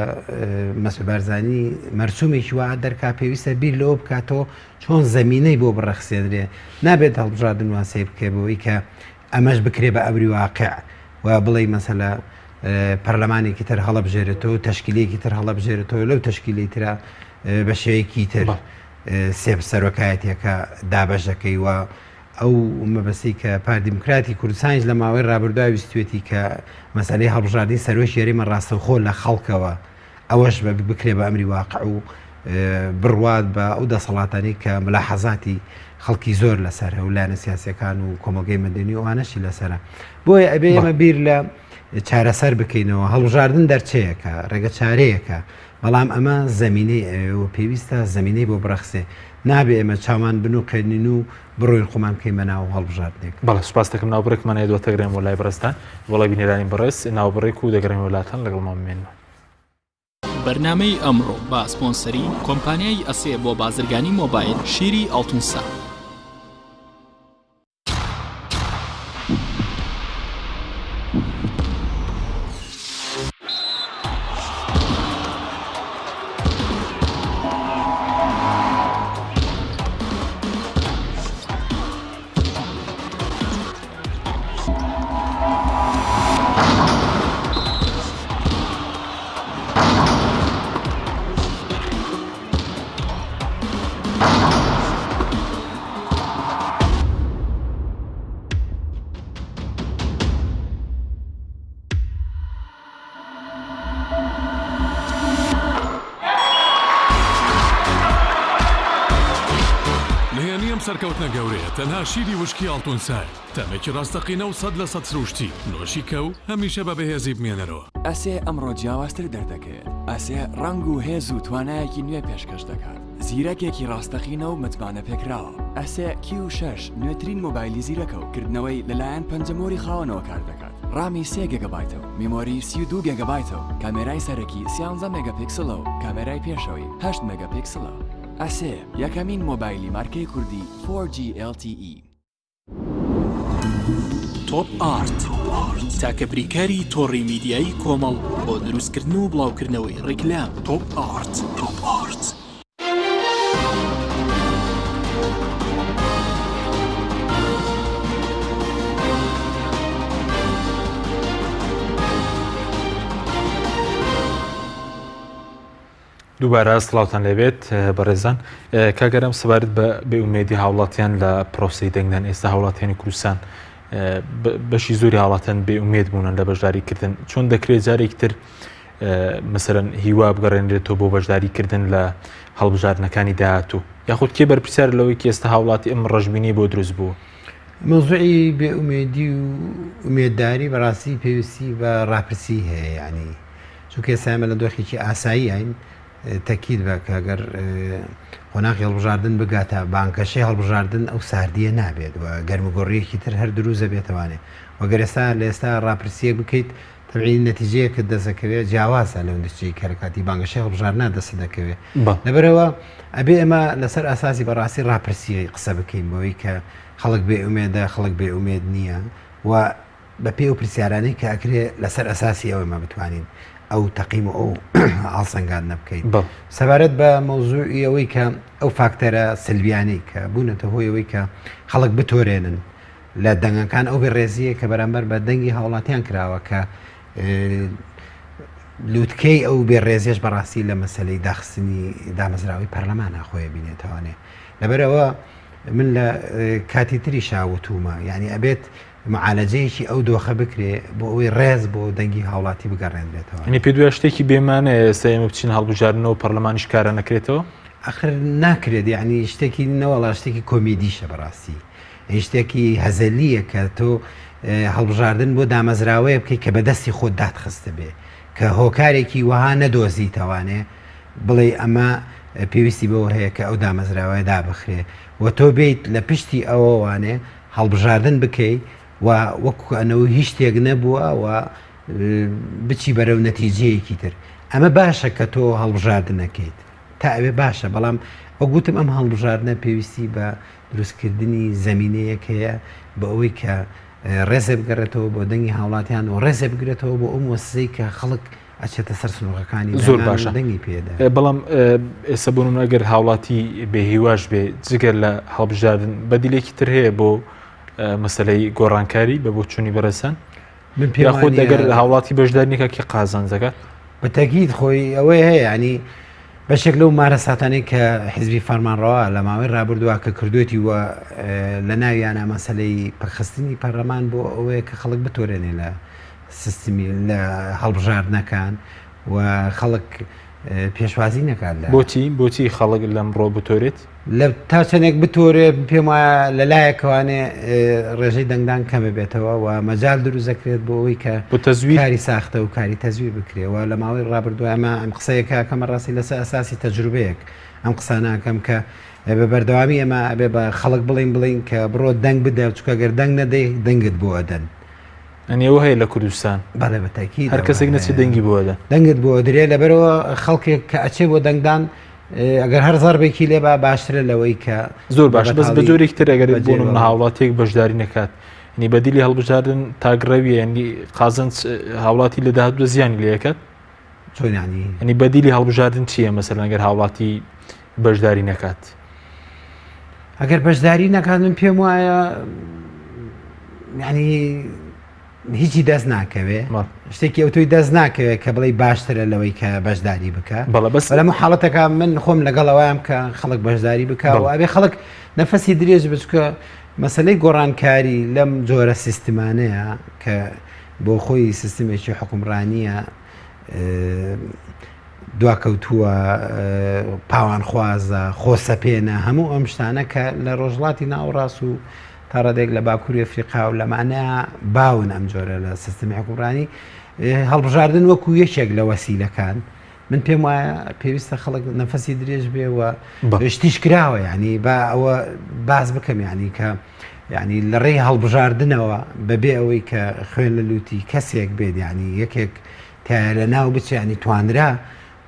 مەسعود بارزانی مەرسومێکی وا دەرکا پێویستە بیر لەوە بکاتەوە چۆن زەمینەی بۆ بڕەخسێنرێ نابێت هەڵبژاردن واسەی بکێ بەوەی کە ئەمەش بکرێ بە ئەبری واقع و بڵێ مەسەلە پەرلەمانێکی تر هەڵەبژێرێتەوە تەشکیلێکی تر هەڵەبژێرێتەوە لەو تەشکیلەی ترا بە شێوەیەکی تر سێ سەرۆکایەتێکە دابەش دەکەی وە ئەو مەبەستی کە پاردیموکراتی کوردستانیش لە ماوەی ڕابردوای ویستوێتی کە مەسەلەی هەڵبژاردنی سەرۆکی هەرێمە ڕاستەوخۆ لە خەڵکەوە ئەوەش بە بکرێ بە ئەمری واقع و بڕوات بە ئەو دەسەڵاتانی کە ملاحەزاتی خەڵکی زۆر لەسەر و لایەنە سیاسیەکان و کۆمەلگەی مەدەنی و ئەوانەشی لەسەرە بۆیە ئەبێ ئێمە بیر لە چارەسەر بکەینەوە هەڵبژاردن دەرچەیەکە ڕێگە چارەیەکە بەڵام ئەمە زەمینەی ئەوە پێویستە زەمینەی بۆ بڕەخسێ نابێ ئێمە چاوان بنوقێنین و بڕۆین خۆمان بکەین بە ناو هەڵبژاردنێک بەڵێ سوپاس دەکەم ناوبڕێکمانەیە دووەتەگرێن بۆ لای بەڕێستان وەڵی بینێرانی بەڕێز ناوبڕێک و دەگەڕین وڵاتان لەگەڵمان بمێنەوە بەرنامەی ئەمڕۆ با سپۆنسەری کۆمپانیای ئەسێ بۆ بازرگانی مۆبایل شیری ئەڵتونسا وانە نیەم سەرکەوتنە گەورەیە تەنها شیری وشکی ئاڵتونسای تەمێکی ڕاستەقینە و 100% سروشتی نۆشی کەو هەمیشە بە بەهێزی بمێنەرەوە. ئەسێ ئەمڕۆ جیاوازتر دەردەکەوێت. ئەسێ ڕنگ و هێز و توانایەکی نوێ پێشکەش دەکات. زیرەکێکی ڕاستەقینە و متمانە پێکراوە. ئەسێ Q6 نوێترین مۆبایلی زیرەکە و کردنەوەی لەلایەن پەنجەمۆری خاوەنەوە کار دەکات. ڕامی 3 گیگابایتەوە، میمۆری 32 گیگابایتەوە، کامێرای سەرەکی 13 مێگاپیکسلە و کامێرای پێشەوەی 8 مێگاپیکسلە. ئەسێ یەکەمین مۆبایلی مارکەی کوردی 4G LTE. تۆپ ئارت تاکە بریکاری تۆڕی میدیایی کۆمەڵ بۆ دروستکردن و بڵاوکردنەوەی ڕیکلام. تۆپ ئارت. دووبارە سڵاوتان لەبێت بەڕێزان کاگەرم سەبارەت بە بێئومێدی هاوڵاتیان لە پرۆسی دەنگدان ئێستا هاوڵاتیانی کوردستان بەشی زۆری هاوڵاتیان بێئومێد بوونن لە بەشداریکردن چۆن دەکرێت جارێک تر مەسەرەن هیوا بگەڕێنرێتەوە بۆ بەشداریکردن لە هەڵبژاردنەکانی داهاتوو یاخود کێ بەرپرسیار لەوەی کە ئێستا هاوڵاتی ئەم ڕەشبینی بۆ دروست بوو مۆزوعی بێئومێدی و ئومێدداری بەڕاستی پێویستی بە ڕاپرسی هەیە ینی چونکە ئێستا لە دۆخێکی ئاسایی هاین تەکید بە کە ئەگەر قۆناغی هەڵبژاردن بگاتە بانکەشەی هەڵبژاردن ئەو ساردیە نابێت و گەرمگۆڕیەکی تر هەر دروزە بێتوانێت وەگەر ئێستا لە ئێستا ڕاپرسیە بکەیت تەبیعی نەتیجەیە کە دەستەکەوێت جیاوازە لە ئەندشتی کە لە کاتی بانگەشەی هەڵبژاردنە دەست دەکەوێت لەبەرەوە ئەبێ ئەمە لەسەر ئاساسی بەڕاستی ڕاپرسی قسە بکەین بەوەی کە خەڵک بێئومێدە خەڵک بێئومێد نییە و بە پێ و پرسیارانەی کە ئەکرێ لەسەر ئەساسی ئەوەمە بتوانین ئەو تەقیم و ئەو ئاڵسەنگان نەبکەین سەبارەت بە مۆزوعی ئەوەی کە ئەو فاکتەرە سلبیانەی کە بوونەتە هۆی ئەوەی کە خەڵک بتۆرێنن لە دەنگەکان ئەو بێڕێزیە کە بەرامبەر بە دەنگی هاوڵاتیان کراوە کە لووتکەی ئەو بێڕێزیش بەڕاستی لە مەسلەی داخستنی دامەزراوی پەرلەمان ناخۆیە بینێتوانێ لەبەرەوە من لە کاتی تری شاوتومە یعنی ئەبێت معالەجەیەکی ئەو دۆخە بکرێ بۆ ئەوەی ڕێز بۆ دەنگی هاوڵاتی بگەڕێنرێتەوە ئەنی پێ دوای شتێکی بێمانە ئێستا ئێمە بچین هەڵبژاردنەوە پەرلەمانیش کارە نەکرێتەوە ئەخر ناکرێت یعنی شتێکی نەوەڵا شتێکی کۆمیدیشە بەڕاستی شتێکی هەزەلیە کە تۆ هەڵبژاردن بۆ دامەزراوەیە بکەیت کە بەدەستی خۆت دادخستە بێ کە هۆکارێکی وەها نەدۆزیتەوانێ بڵێ ئەمە پێویستی بەوە هەیە کە ئەو دامەزراوەیە دابخرێ و تۆ بێیت لە پشتی ئەوەوانێ هەڵبژاردن بکەیت و وەکو ئەنەوە هیچ شتێک نەبووە و بچی بەرەو نەتیجەیەکی تر ئەمە باشە کە تۆ هەڵبژاردنەکەیت تا ئەوێ باشە بەڵام ئەو گوتم ئەم هەڵبژاردنە پێویستی بە دروستکردنی زەمینەیەک هەیە بە ئەوەی کە ڕێزە بگەڕێتەوە بۆ دەنگی هاوڵاتیان و ڕێزە بگرێتەوە بۆ ئەو وەسەی کە خەڵک ئەچێتە سەر سنووڕەکانی زۆر باشە دەنگی پێدا بەڵام ئێستا بوون ئەگەر هاوڵاتی بێهیواش بێ جگەر لە هەڵبژاردن بەدیلێکی تر هەیە بۆ مەسلەی گۆڕانکاری بە بۆ چوونی بەرەسان من پێخۆت دەگەر هاوڵاتی بەشدارنیکە کە قازان دەکات بە تەکید خۆی ئەوەی هەیە ینی بەشێک لەو مارەساتانەی کە حیزبی فەرمانڕەوە لە ماوەی ڕابردووە کە کردوێتی وە لە ناویانە مەسەلەی پەرخستنی پەرلەمان بۆ ئەوەیە کە خەڵک بتۆرێنێ لە سیستمی لە هەڵبژاردنەکان و خەڵک پێشوازی نەکات بۆچی خەڵک لەمڕۆ بتۆرێت لە تا چەندێک بتۆرێ پێم وایە لەلایەکەوانێ ڕێژەی دەنگدان کەمە بێتەوە و مەجال دروست دەکرێت بۆ ئەوەی کە بۆ تەزویر کاری ساختە و کاری تەزویر بکرێەوە لە ماوەی ڕابردووە ئەمە ئەم قسەیەکە کەمە ڕاستی لەسەر ئەساسی تەجروبەیەک ئەم قسە ناکەم کە بە بەردەوامی ئەمە ئەبێ بە خەڵک بڵین کە بڕۆ دەنگ بدە چکە گەر دەنگ نەدەی دەنگت بۆ ئەدەن ئەنیەوە هەیە لە کوردستان بەڵێ بەتەکی هەر کەسێک نەچێت دەنگی بۆدە دەنگت بۆ درێ لەبەرەوە خەڵکێک کە ئەچێ بۆ دەنگدان ئەگەر هەر زەربێکی لێ باشترە لەوەی کە زۆر باش بەس بە جۆرێک تر ئەگەر بۆ هاوڵاتێک بەشداری نەکات نی بەدیلی هەڵبژاردن تاگڕەویە ینی قازن هاوڵاتی لە داهاتوو زیانی لەکات چۆن ینی بەدیلی هەڵبژاردن چییە مەسەلەن ئەگەر هاوڵاتی بەشداری نەکات ئەگەر بەشداری نەکات من پێم وایە ینی هیچی دەست ناکەوێ شتێکی ئەو توی دەست ناکەوێت کە بڵێ باشترە لەوەی کە بەشداری بکە لەم حاڵەتەکە من خۆم لەگەڵەوەیان کە خەڵک بەشداری بکە و ئەبێ خەڵک نەفەسی درێژ بچکە مەسلەی گۆڕانکاری لەم جۆرە سیستمانەیە کە بۆ خۆی سیستمێکی حکومڕانیە دواکەوتووە پاوانخوازە خۆسەپێنە هەموو ئەم شتانە کە لە ڕۆژڵاتی ناوەڕاست و تا ڕادێک لە باکووری ئەفریقا و لەمانە باون ئەم جۆرە لە سیستمی حکومڕانی هەڵبژاردن وەکو یەکێک لە وەسیلەکان من پێم وایە پێویستە خەڵک نەفەسی درێژ بێەوە شتیش کراوە ینی با ئەوە باز بکەم ینی کە ینی لە ڕێی هەڵبژاردنەوە بەبێ ئەوەی کە خوێن لە لوتی کەسێک بێت ینی یەکێک لە ناو بچ ینی توانرا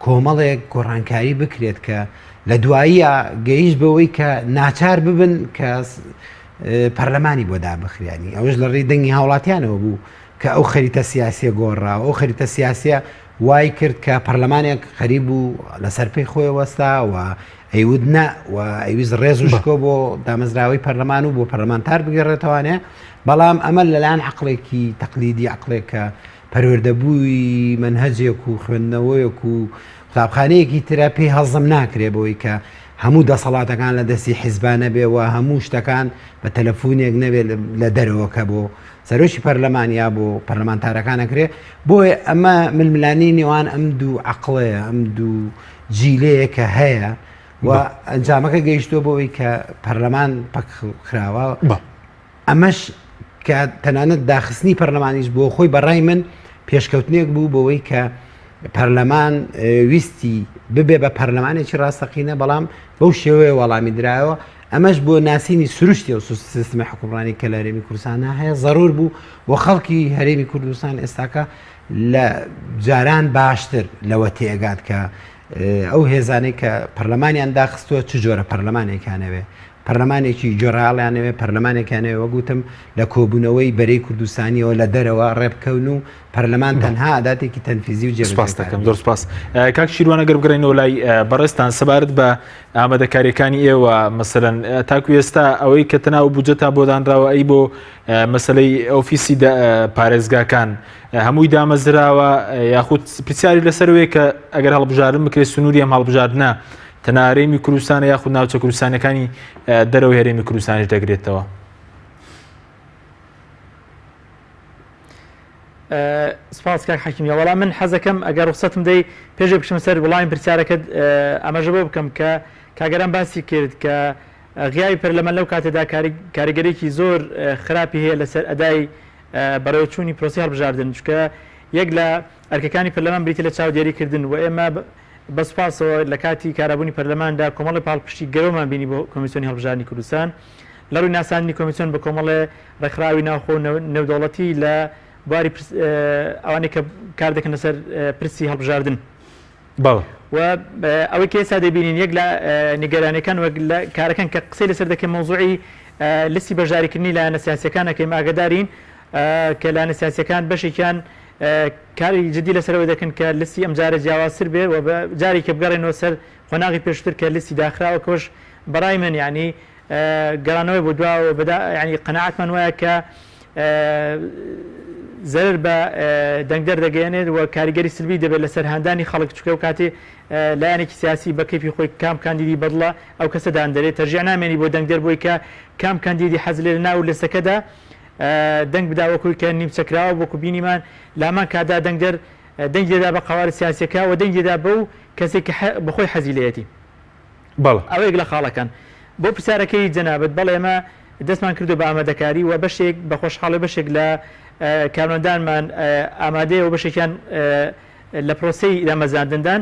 کۆمەڵێک گۆڕانکاری بکرێت کە لە دواییە گەیشت بەوەی کە ناچار ببن کە پەرلەمانی بۆ دابخریانی ئەوش لە ڕێی دەنگی هاوڵاتیانەوە بوو کە ئەو خەریتە سیاسیە گۆڕا ئەو خەریتە سیاسیە وای کرد کە پەرلەمانێک خەریب و لەسەر پێی خۆی وەستا و ئەیود نە و ئەویست ڕێز و شکۆ بۆ دامەزراوەی پەرلەمان و بۆ پەرلەمانتار بگەڕێتەوانێ بەڵام ئەمە لەلایەن عەقڵێکی تەقلیدی عەقڵێکە پەروەردەبووی منهەجێک و خوێندنەوەیەک و قوتابخانەیەکی ترە پێی هەڵزم ناکرێ بەوەی کە هەموو دەسەڵاتەکان لە دەستی حیزبانە بێەوە هەموو شتەکان بە تەلەفۆنێک نەبێت لە دەرەوەکە بۆ سەرۆکی پەرلەمانیا بۆ پەرلەمانتارەکانەکرێ بۆیە ئەمە ململانی نێوان ئەم دوو عەقڵەیە ئەم دوو جیلەیە کە هەیە و ئەنجامەکە گەیشتۆ بۆەوەی کە پەرلەمان پەکخراوە ئەمەش کە تەنانەت داخستنی پەرلەمانیش بۆ خۆی بەڕای من پێشکەوتنێک بوو بەوەی کە پەرلەمان ویستی ببێ بە پەرلەمانێکی ڕاستەقینە بەڵام بەو شێوەیە وەڵامی درایەوە ئەمەش بۆ ناسینی سروشتی و سیستمی حکومڕانی کە لە هەرێمی کوردستانە هەیە ضرور بوو بۆ خەڵکی هەرێمی کوردستان ئێستاکە لە جاران باشتر لەوە تێگات کە ئەو هێزانەی کە پەرلەمانیان داخستووە چ جۆرە پەرلەمانێکانەوێ پەرلەمانێکی جۆراڵیانەوێ پەرلەمانێکانەوێ وەگوتم لە کۆبوونەوەی بەرەی کوردستانیەوە لە دەرەوە ڕێبکەون و پەرلەمان تەنها ئاداتێکی تەنفیزی و جێسپاس دەکەم زۆر سپاس کاک شیروانە گەر بگرێنەوە لای بەڕێستان سەبارەت بە ئامادەکاریەکانی ئێوە مەسەلەن تاکو ئێستا ئەوەی کە تەناو بودجەتان بۆ دانراوە ئەی بۆ مەسەلەی ئۆفیسی پارێزگاکان هەمووی دامەزراوە یاخود پرسیاری لەسەرەوەی کە ئەگەر هەڵبژارن بکرێت سنووری ئەم هەڵبژاردنە تەنها هەرێمی کوردستانە یاخود ناوچە کوردستانەکانی دەرەوەی هەرێمی کوردستانیش دەگرێتەوە. سپاس کاک حەکیمی وەڵام من حەزەکەم ئەگەر ڕوخسەتم دەی پێشێ بچم سەر وڵامی پرسیارەکەت ئەمەژە بۆ بکەم کە کاگەران باسی کرد کە غیاوی پەرلەمان لەو کاتەدا کاریگەرێکی زۆر خراپی هەیە لەسەر ئەدای بەڕێوەچوونی پرۆسی هەڵبژاردن چکە یەک لە ئەرکەکانی پەرلەمان بریتە لە چاودێریکردن و ئێمە بەسپاسەوە لە کاتی کارابوونی پەرلەماندا کۆمەڵی پاڵپشتی گەورەمان بینی بۆ کۆمیسیۆنی هەڵبژاردننی کوردستان لە ڕووی ناساندنی کۆمیسیۆن بە کۆمەڵێ ڕێکخراوی ناوخۆ نێودەوڵەتی لە بواری ئەوانەی کە کار دەکەن لەسەر پرسی هەڵبژاردن و ئەوەی کە ئێستا دەبینین یەک لە نیگەرانەکان وەک لە کارەکان کە قسەی لەسەر دەکەن مەوزوعی لستی بەژاریکردنی لایەنە سیاسیەکانەکەی ئاگادارین کە لایەنە سیاسیەکان بەشێکیان کاری جدی لەسەرەوە دەکەن کە لستی ئەم جارە جیاوازتر بێ و جاری کە بگەڕێنەوە سەر خۆناغی پێشتر کە لستی داخراوە کۆش بەڕای من ینی گەڕانەوەی بۆ دواوە بەدا ینی قەناعەتمان وایە کە زەرر بە دەنگدەر دەگەێنێت و کاریگەری سلبی دەبێت لەسەر هەندانی خەڵک چکە و کاتێ لایەنێکی سیاسی بە کەیفی خۆی کام کاندیدی بەدڵە ئەو کەسەدان دەرێت تەرجیع نامێنی بۆ دەنگدەر بۆی کە کام کاندیدی حەز لێ ناو لەسەکەدا دەنگ بداوەکوی کە نیمچەکراوە بۆکو بینیمان لامان کادا دەنگدەر دەنگێدا بە قوارە سیاسەکە و دەنگێدا بەو کەسێک بەخۆی حەزیلەتی ئەوەیەک لە خاڵەکان بۆ پرسیارەکەی جەنابەت بەڵێ ئێمە دەستمان کردو بە ئامادەکاری و بەشێک بە خۆشحاڵی بەشێک لە کارمەندانمان ئامادەیە و بەشێکیان لە پرۆسەی دامەزاندندان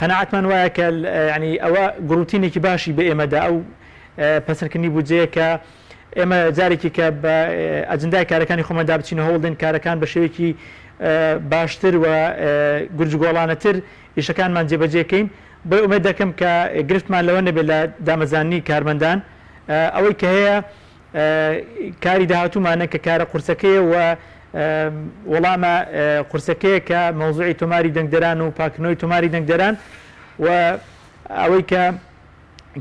قەناعەتمان وایە کە ینی ئەوە گروتینێکی باشی بە ئێمەدا ئەو پەسەندکردنی بودجەیە کە ئێمە جارێکی کە بە ئەجندای کارەکانی خۆمەدا بچینە هەوڵدن کارەکان بە شێوەیەکی باشتر و گورجگۆڵانەتر ئیشەکانمان جێبەجێکەین بۆ ئومێد دەکەم کە گرفتمان لەوە نەبێت لە دامەزانی کارمەندان ئەوەی کە هەیە کاری داهاتوومانە کە کارە قورسەکەیە و وەڵامە قورسەکەیە کە مەوزوعی تۆماری دەنگدەران و پاکردنەوەی تۆماری دەنگدەران و ئەوەی کە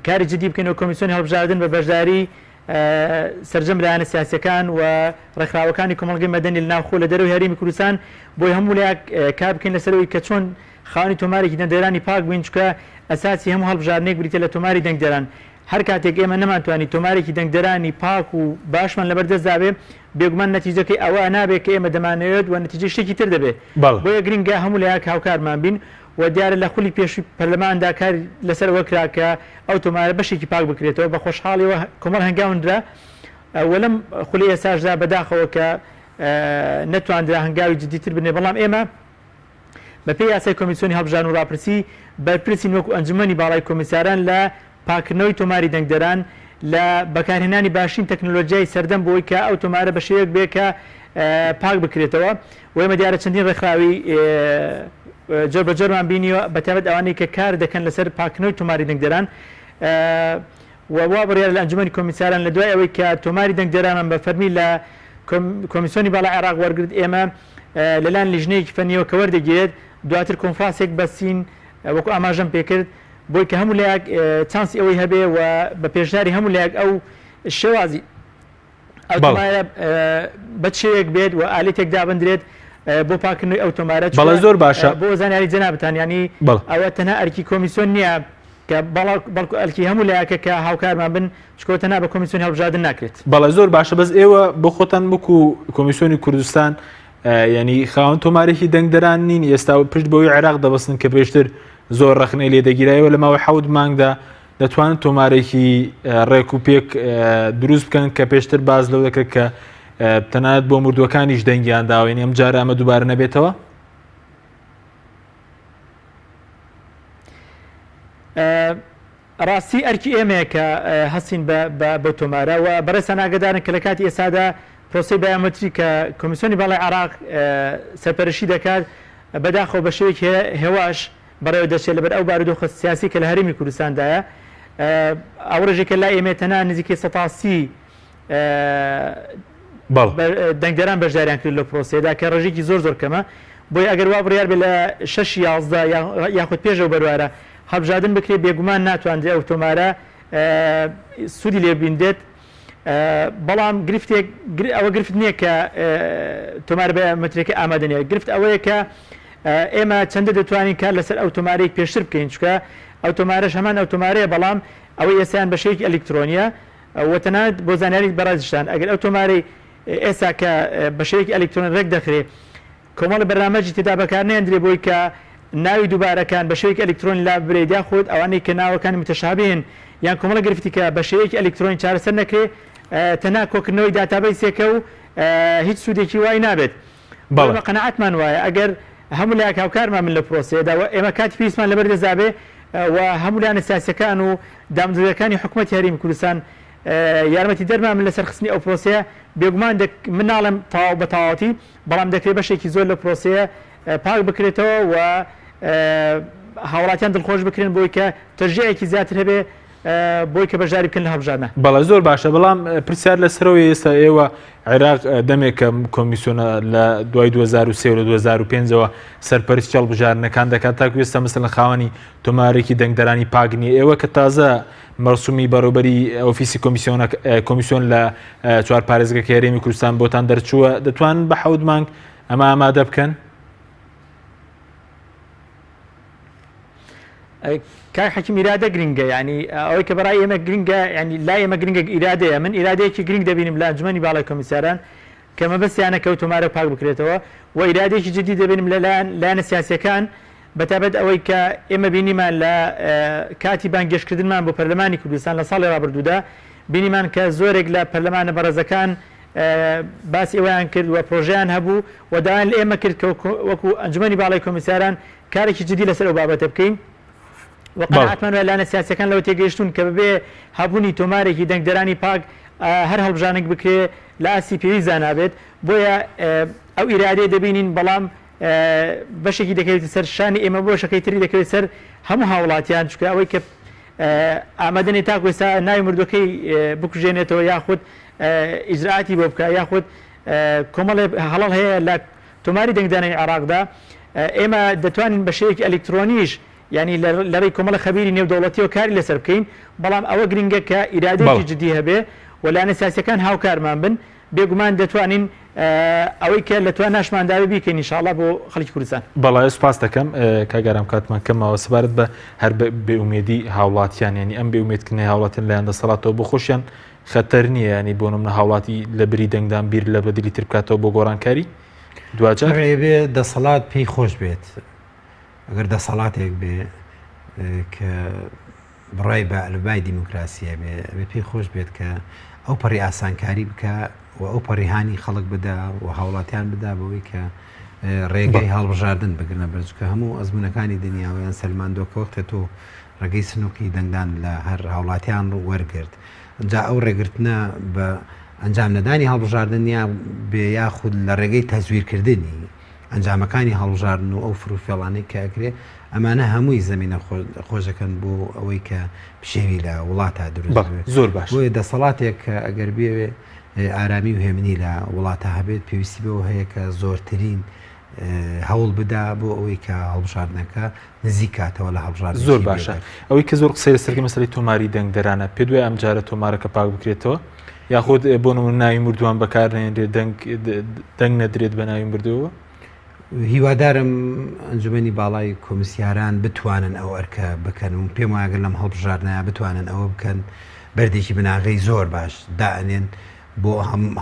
کاری جدی بکەین و کۆمیسیۆنی هەڵبژاردن بە بەشداری سەرجەم لایەنە سیاسیەکان و ڕێکخراوەکانی کۆمەڵگەی مەدەنی لە ناوخۆ لە دەرەوەی هەرێمی کوردستان بۆی هەموو لایەک کار بکەین لەسەرەوەی کە چۆن خاوەنی تۆمارێکی دەنگدەرانی پاک بووین چکە ئەساسی هەموو هەڵبژاردنێک بریتە لە تۆماری دەنگدەران هەر کاتێک ئێمە نەمانتوانی تۆمارێکی دەنگدەرانی پاک و باشمان لەبەردەستدابێ بێگومان نەتیجەکەی ئەوە نابێت کە ئێمە دەمانەوێت و نەتیجە شتێکی تر دەبێت بۆیە گرنگە هەموو لایەک هاوکارمان بین و دیارە لە خولی پێشووی پەرلەماندا کار لەسەر ئەوە کرا کە ئەو تۆمارە بەشێکی پاک بکرێتەوە بە خۆشحاڵیەوە کۆمەڵ هەنگاوندرا وەلەم خولی ئێساشدا بەداخەوە کە نەتواندرا هەنگاوی جدیتر بنێ بەڵام ئێمە بەپێی یاسای کۆمیسیۆنی هەڵبژان و ڕاپرسی بەرپرسین وەکو ئەنجومەنی باڵای کۆمیساران لە پاکردنەوەی تۆماری دەنگدەران لە بەکارهێنانی باشین تەکنۆلۆژیای سەردەم بۆی کە ئەو تۆمارە بە شێوەیەک بێ کە پاک بکرێتەوە و ئێمە دیارە چەندین ڕێکخراوی جۆربەجۆرمان بینیوە بەتابەت ئەوانەی کە کار دەکەن لەسەر پاکردنەوەی تۆماری دەنگدەران وا بڕیار لە ئەنجومەنی کۆمیساران لە دوای ئەوەی کە تۆماری دەنگدەرانمان بە فەرمی لە کۆمیسیۆنی باڵای عێراق وەرگرت ئێمە لەلایەن لیژنەیەکی فەنیەوە کە وەردەگیرێت دواتر کۆنفرانسێک بەسین وەکو ئاماژەم پێکرد بۆی کە هەموو لایەک چانسی ئەوەی هەبێ و بە پێشداری هەموو لایەک ئەو شێوازی ئەو تۆمارە بە شێوەیەک بێت و ئالێتێک دابندرێت بۆ پاکردنەوەی ئەو تۆمارە بەڵێ زۆر باشە بۆ زانیاری جەنابەتان ینی ئەوە تەنها ئەرکی کۆمیسیۆن نییە کە بەڵکو ئەلکی هەموو لایەکە کە هاوکارمان بن چکۆ تەنها بە کۆمیسیۆنی هەڵبژاردن ناکرێت بەڵێ زۆر باشە بەس ئێوە بۆ خۆتان وەکو کۆمیسیۆنی کوردستان ینی خاوەن تۆمارێکی دەنگدەران نین ئێستا پشت بەوەی عێراق دەبەستن کە پێشتر زۆر ڕەخنەی لێ دەگیرایەوە لە ماوەی 7 مانگدا دەتوانن تۆمارێکی ڕێک و پێک دروست بکەن کە پێشتر باز لەو دەکرێت کە تەنانەت بۆ مردووەکانیش دەنگیان داوێنی ئەم جارە ئەمە دووبارە نەبێتەوە ڕاستی ئەرکی ئێمەیە کە هەستین بە تۆمارە و بەڕێستا ئاگادارن کە لە کاتی ئێستادا پرۆسی بایۆمەتری کە کۆمیسیۆنی باڵای عێراق سەرپەرشی دەکات بەداخەوە بە شێوەیەک هێواش بەڕێوە دەچێت لەبەر ئەو بارودۆخە سیاسی کە لە هەرێمی کوردستاندایە ئەو ڕێژێکە لای ئێمە تەنها نزیکەی 180 دەنگدەران بەشداریان کرد لە پرۆسێدا کە ڕێژێکی زۆر کەمە بۆی ئەگەر وا بڕیار بێ لە 6 11 یاخود پێشەوە بەروارە هەڵبژاردن بکرێت بێگومان ناتوانرێت ئەو تۆمارە سوودی لێ بیندێت بەڵام گرفتێک ئەوە گرفت نییە کە تۆمار بایۆمەتریەکە ئامادە نیە گرفت ئەوەیە کە ئێمە چەندە دەتوانین کار لەسەر ئەو تۆمارەی پێشتر بکەین چکە ئەو تۆمارەش هەمان ئەو تۆمارەیە بەڵام ئەوەی ئێستایان بە شێوەیەکی ئەلکترۆنیە و تەنانەت بۆ زانیاری بەڕێزشتان ئەگەر ئەو تۆمارەی ئێستا کە بە شێوەیەکی ئەلکترۆنی ڕێک دەخرێت کۆمەڵی بەرنامەجی تێدا بەکارنێنرێ بۆی کە ناوی دووبارەکان بە شێوەیەکی ئەلکترۆنی لا ببرێت یاخود ئەوانەی کە ناوەکانی متەشابهن یان کۆمەڵە گرفتی کە بە شێوەیەکی ئەلکترۆنی چارەسەر نەکرێت تەنها کۆکردنەوەی داتابەیسێکە و هیچ سوودێکی وای نابێت بەڵام قەناعەتمان وایە ئەگەر هەموو لایەک هاوکارمان من لە پرۆسەیەدا و ئێمە کاتی پێویستمان لەبەردەزابێ و هەموو لایەنە سیاسیەکان و دامدرێتەکانی حکوومەتی هەرێمی کوردستان یارمەتی دەرمان من لەسەر خستنی ئەو پرۆسەیە بێگومان من ناڵم تەواو بە تەواوەتی بەڵام دەکرێت بەشێکی زۆر لە پرۆسەیە پاک بکرێتەوە و هاوڵاتیان دڵخۆش بکرێن بۆی کە تەژێیەکی زیاتر هەبێ بۆی کە بەشداری بکەن لە هەڵبژاردنە بەڵێ زۆر باشە بەڵام پرسیار لەسەرەوەی ئێستا ئێوە عێراق دەمێکە کۆمیسیۆنە لە دوای 2023 و 2005ەوە سەرپەرستی هەڵبژاردنەکان دەکات تاکو ئێستا مەسەڵەن خاوەنی تۆمارێکی دەنگدەرانی پاگنی ئێوە کە تازە مەرسومی بەڕێوەبەری ئۆفیسی کۆمیسیۆن لە چوار پارێزگەکە هەرێمی کوردستان بۆتان دەرچووە دەتوانن بە 7 مانگ ئەمە ئامادە بکەن؟ کار حەکیم ئیرادە گرنگە ینی ئەوەی کە بەڕای ئێمە گرنگە ینی لای ئێمە گرنگە ئیرادەیە من ئیرادەیەکی گرنگ دەبینم لە ئەنجومەنی باڵای کۆمیساران کە مەبەستیانە کە تۆمارە پاک بکرێتەوە و ئیرادێکی جدی دەبینم لایەنە سیاسیەکان بەتابەت ئەوەی کە ئێمە بینیمان لە کاتی بانگێشکردنمان بۆ پەرلەمانی کوردستان لە ساڵی ڕابردوودا بینیمان کە زۆرێک لە پەرلەمانە بەڕێزەکان باسی ئەویان کرد و پرۆژیان هەبوو و داوایان لە ئێمە کرد کە وەکو ئەنجومەنی باڵای کۆمیساران کارێکی جدی لەسەر ئەو بابەتە بکەین وقناعتمان لایەنە سیاسیەکان لەوە تێگەیشتون کە ببێ هەبوونی تۆمارێکی دەنگدەرانی پاک هەر هەڵبژانێک بکرێ لە ئاسی پێویست نابێت بۆیە ئەو ئیرادەیە دەبینین بەڵام بەشێکی دەکەوێت سەر شانی ئێمە بۆ شەکەی تری دەکەوێت سەر هەموو هاوڵاتیان چکە ئەوەی کە ئامادەنی تاکو ئێستا ناوی مردوەکەی بکوژێنێتەوە یاخود ئیجراعاتی بۆ بکە یاخود کۆمەڵێ هەڵەڵ هەیە لە تۆماری دەنگدانەی عێراقدا ئێمە دەتوانین بە شێوەیەکی ئەلکترۆنیش ینی لەڕێی کۆمەڵە خەبیری نێودەوڵەتیەوە کاری لەسەر بکەین بەڵام ئەوە گرنگە کە ئیرادەیەکی جدی هەبێ و لایەنە سیاسیەکان هاوکارمان بن بێگومان دەتوانین ئەوەی کە لە توان ناشمانداوی بیکەین ئینشاءڵڵا بۆ خەڵکی کوردستان. بەڵای سوپاس دەکەم کاگەرام کاتمان کەمەوە سەبارەت بە هەر بێئومێدی هاوڵاتیان ینی ئەم بێئومێدکردنی هاوڵاتیان لایەن دەسەڵاتەوە بۆ خۆشیان خەتەر نییە ینی بۆ نمونە هاوڵاتی لە بری دەنگدان بیر لە بەدلی تر بکاتەوە بۆ گۆڕانکاری دوجار بێ دەسەڵات پێی خۆش بێت ئەگەر دەسەڵاتێک بێ کە بڕای بە ئەلوبای دیموکراسیە بێ پێی خۆش بێت کە ئەو پەڕی ئاسانکاری بکە و ئەو پەڕیهانی خەڵک بدا و هاوڵاتیان بدا بەوەی کە ڕێگەی هەڵبژاردن بگرنە بەرجکە هەموو ئەزمونونەکانی دنیاویان سەلماندۆکەوەختە تۆ ڕێگەی سنووکی دەنگدان لە هەر هاوڵاتیان وەرگرت جا ئەو ڕێگرتنە بە ئەنجام نەدانی هەڵبژاردنیا بێ یاخود لە ڕێگەی تەزویرکردنی ئەنجامەکانی هەڵبژاردن و ئەو فروفێڵانەی کاکرێ ئەمانە هەمووی زمینە خۆشەکەن بۆ ئەوەی کە پشێوی لە وڵاتە دروست زۆر باش بۆیە دەسەڵاتێک کە ئەگەر بێوێ ئارامی و هێمنی لە وڵاتە هەبێت پێویستی بەوە هەیە کە زۆرترین هەوڵ بدا بۆ ئەوەی کە هەڵبژاردنەکە نزیک کاتەوە لە هەڵبژاردن زۆر باشە ئەوەی کە زۆر قسەی لەسەرکی مەسەلەی تۆماری دەنگ دەرانە پێ دوای ئەم جارە تۆمارەکە پاک بکرێتەوە یاخود بۆ نمونە ناوی مردووان بەکارهێنرێت دەنگ نەدرێت بە ناوی مردووە هیوادارم ئەنجومەنی باڵای کۆمسیاران بتوانن ئەو ئەرکە بکەن و پێم وایەگەر لەم هەڵبژاردنە بتوانن ئەوە بکەن بەردێکی بناغی زۆر باش دائنێن بۆ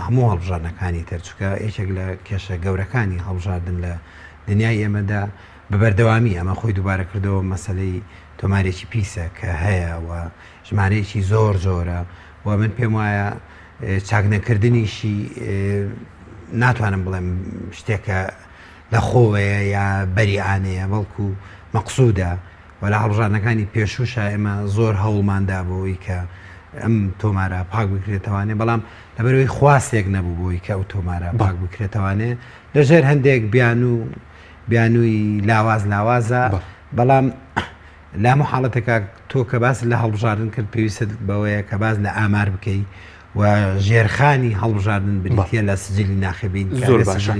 هەموو هەڵبژاردنەکانی تر چکە یەکێک لە کێشە گەورەکانی هەڵبژاردن لە دنیای ئێمەدا بە بەردەوامی ئەمە خۆی دووبارە کردەوە مەسلەی تۆمارێکی پیسە کە هەیە و ژمارەیەکی زۆر زۆرە و من پێم وایە چاکنەکردنیشی ناتوانم بڵێم شتێکە لە خۆوەیە یا بەریانەیە بەڵکو مەقسوودە و لە هەڵبژاردنەکانی پێشوشە ئێمە زۆر هەوڵماندا بۆەوەی کە ئەم تۆمارە پاک بکرێتەوانێ بەڵام لەبەرەوەی خواستێک نەبوو بۆی کە ئەو تۆمارە پاک بکرێتەوانێ لەژێر هەندێک بیانووی لاوازە بەڵام لام و حاڵەتێکا تۆ کە باس لە هەڵبژاردن کرد پێویست بەوەیە کە باز لە ئامار بکەی و ژێرخانی هەڵبژاردن بریتە لە سجلی ناخبین زۆر باشە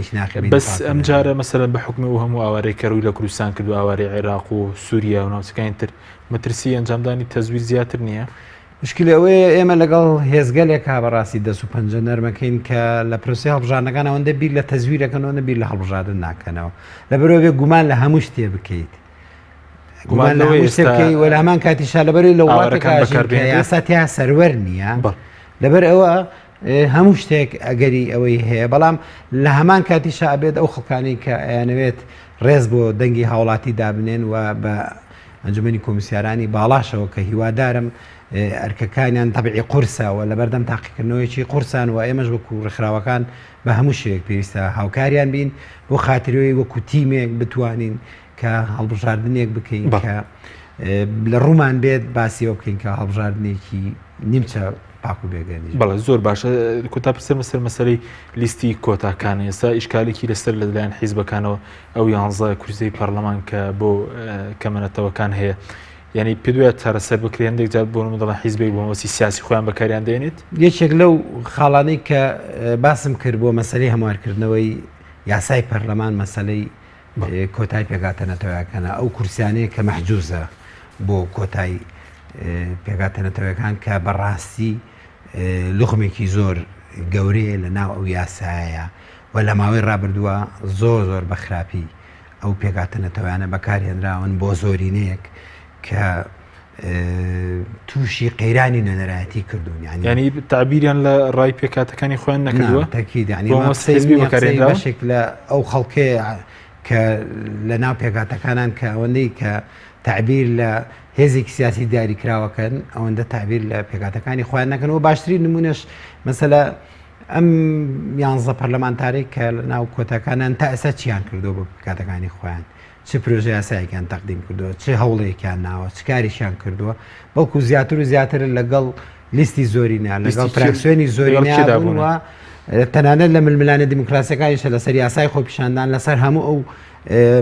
بەس ئەم جارە مەسەلەن بە حکمی و هەموو ئاوارەی کەڕووی لە کوردستان کرد و ئاوارەی عێراق و سووریا و ناوچەکانی تر مەترسی ئەنجامدانی تەزویر زیاتر نییە مشکل ئەوەیە ئێمە لەگەڵ هێزگەلێک بەڕاستی دەست و پەنجە نەرمەکەین کە لە پرۆسی هەڵبژاردنەکان ئەوەندە بیر لە تەزویرەکەنەوە نەبیر لە هەڵبژاردن ناکەنەوە لەبەرەوە بێ گومان لە هەموو شتێ بکەیت گومان لە هەموو شتێکەی وە لە هەمان کاتیشا لەبەرەوەی لە وڵاتێک یاساتیا سەروەر نییە لەبەر ئەوە هەموو شتێک ئەگەری ئەوەی هەیە بەڵام لە هەمان کاتیشا ئەبێت ئەو خەڵکانی کە ئەیانەوێت ڕێز بۆ دەنگی هاوڵاتی دابنێن و بە ئەنجومەنی کۆمسیارانی باڵاشەوە کە هیوادارم ئەرکەکانیان تەبعی قورسەوە لە بەردەم تاقیکردنەوەیکی قورسان و ئێمەش وەکو ڕێکخراوەکان بە هەموو شوێک پێویستە هاوکاریان بین بۆ خاترەوەی وەکو تیمێک بتوانین کە هەڵبژاردنێک بکەین کە لە ڕوومان بێت باسیەوە بکەین کە هەڵبژاردنێکی نیمچە پاکو بێگەنی بەڵێ زۆر باشە کوتا پرسەر مەسەر مەسەرەی لیستی کۆتاکان ئێستا ئیشکالێکی لەسەر لەلایەن حیزبەکانەوە ئەو 11 کورسەی پەرلەمان کە بۆ کەمەنەتەوەکان هەیە یعنی پێ دوایە چارەسەر بکرێن دێک بۆ دەڵێن حیزبێک بۆ مەسی سیاسی خۆیان بەکاریان دێنێت یەکێک لەو خاڵانەی کە باسم کرد بۆ مەسەلەی هەموارکردنەوەی یاسای پەرلەمان مەسەلەی کۆتای پێگاتەنەتەوەیەکەنە ئەو کورسیانەیە کە مەحجوزە بۆ کۆتای پێگاتەنەتەوەیەکان کە بەڕاستی لوخمێکی زۆر گەورەیە لە ناو ئەو یاسایە و لە ماوەی ڕابردووە زۆر بە خراپی ئەو پێگاتەنەتەوەیانە بەکارهێنراون بۆ زۆرینەیەک کە تووشی قەیرانی نوێنەرایەتی کردوون ینی تعبیریان لە ڕای پێکاتەکانی خۆیان نەکردووە باشێک لە ئەو خەڵکێ کە لە ناو پێکاتەکانان کە ئەوەندەی کە تعبیر لە هێزێکی سیاسی دیاریکراوەکەن ئەوەندە تعبیر لە پێکاتەکانی خۆیان نەکەنەوە باشترین نمونەش مەسەلە ئەم 11 پەرلەمانتاری کە لە ناو کۆتەکانان تا ئێستا چیان کردو بە پێکاتەکانی خۆیان چ پرۆژه یاساییان تەقدیم کردووە چه هەوڵەیەکیان ناوە چ کاریشیان کردووە بەڵکو زیاتر و زیاتر لەگەڵ لیستی زۆرینە لەگەڵ فراکسیۆنی زۆرینەوە تەنانەت لە ململانە دیموکراسیەکانیشە لەسەر یاسای خۆپیشاندان لەسەر هەموو ئەو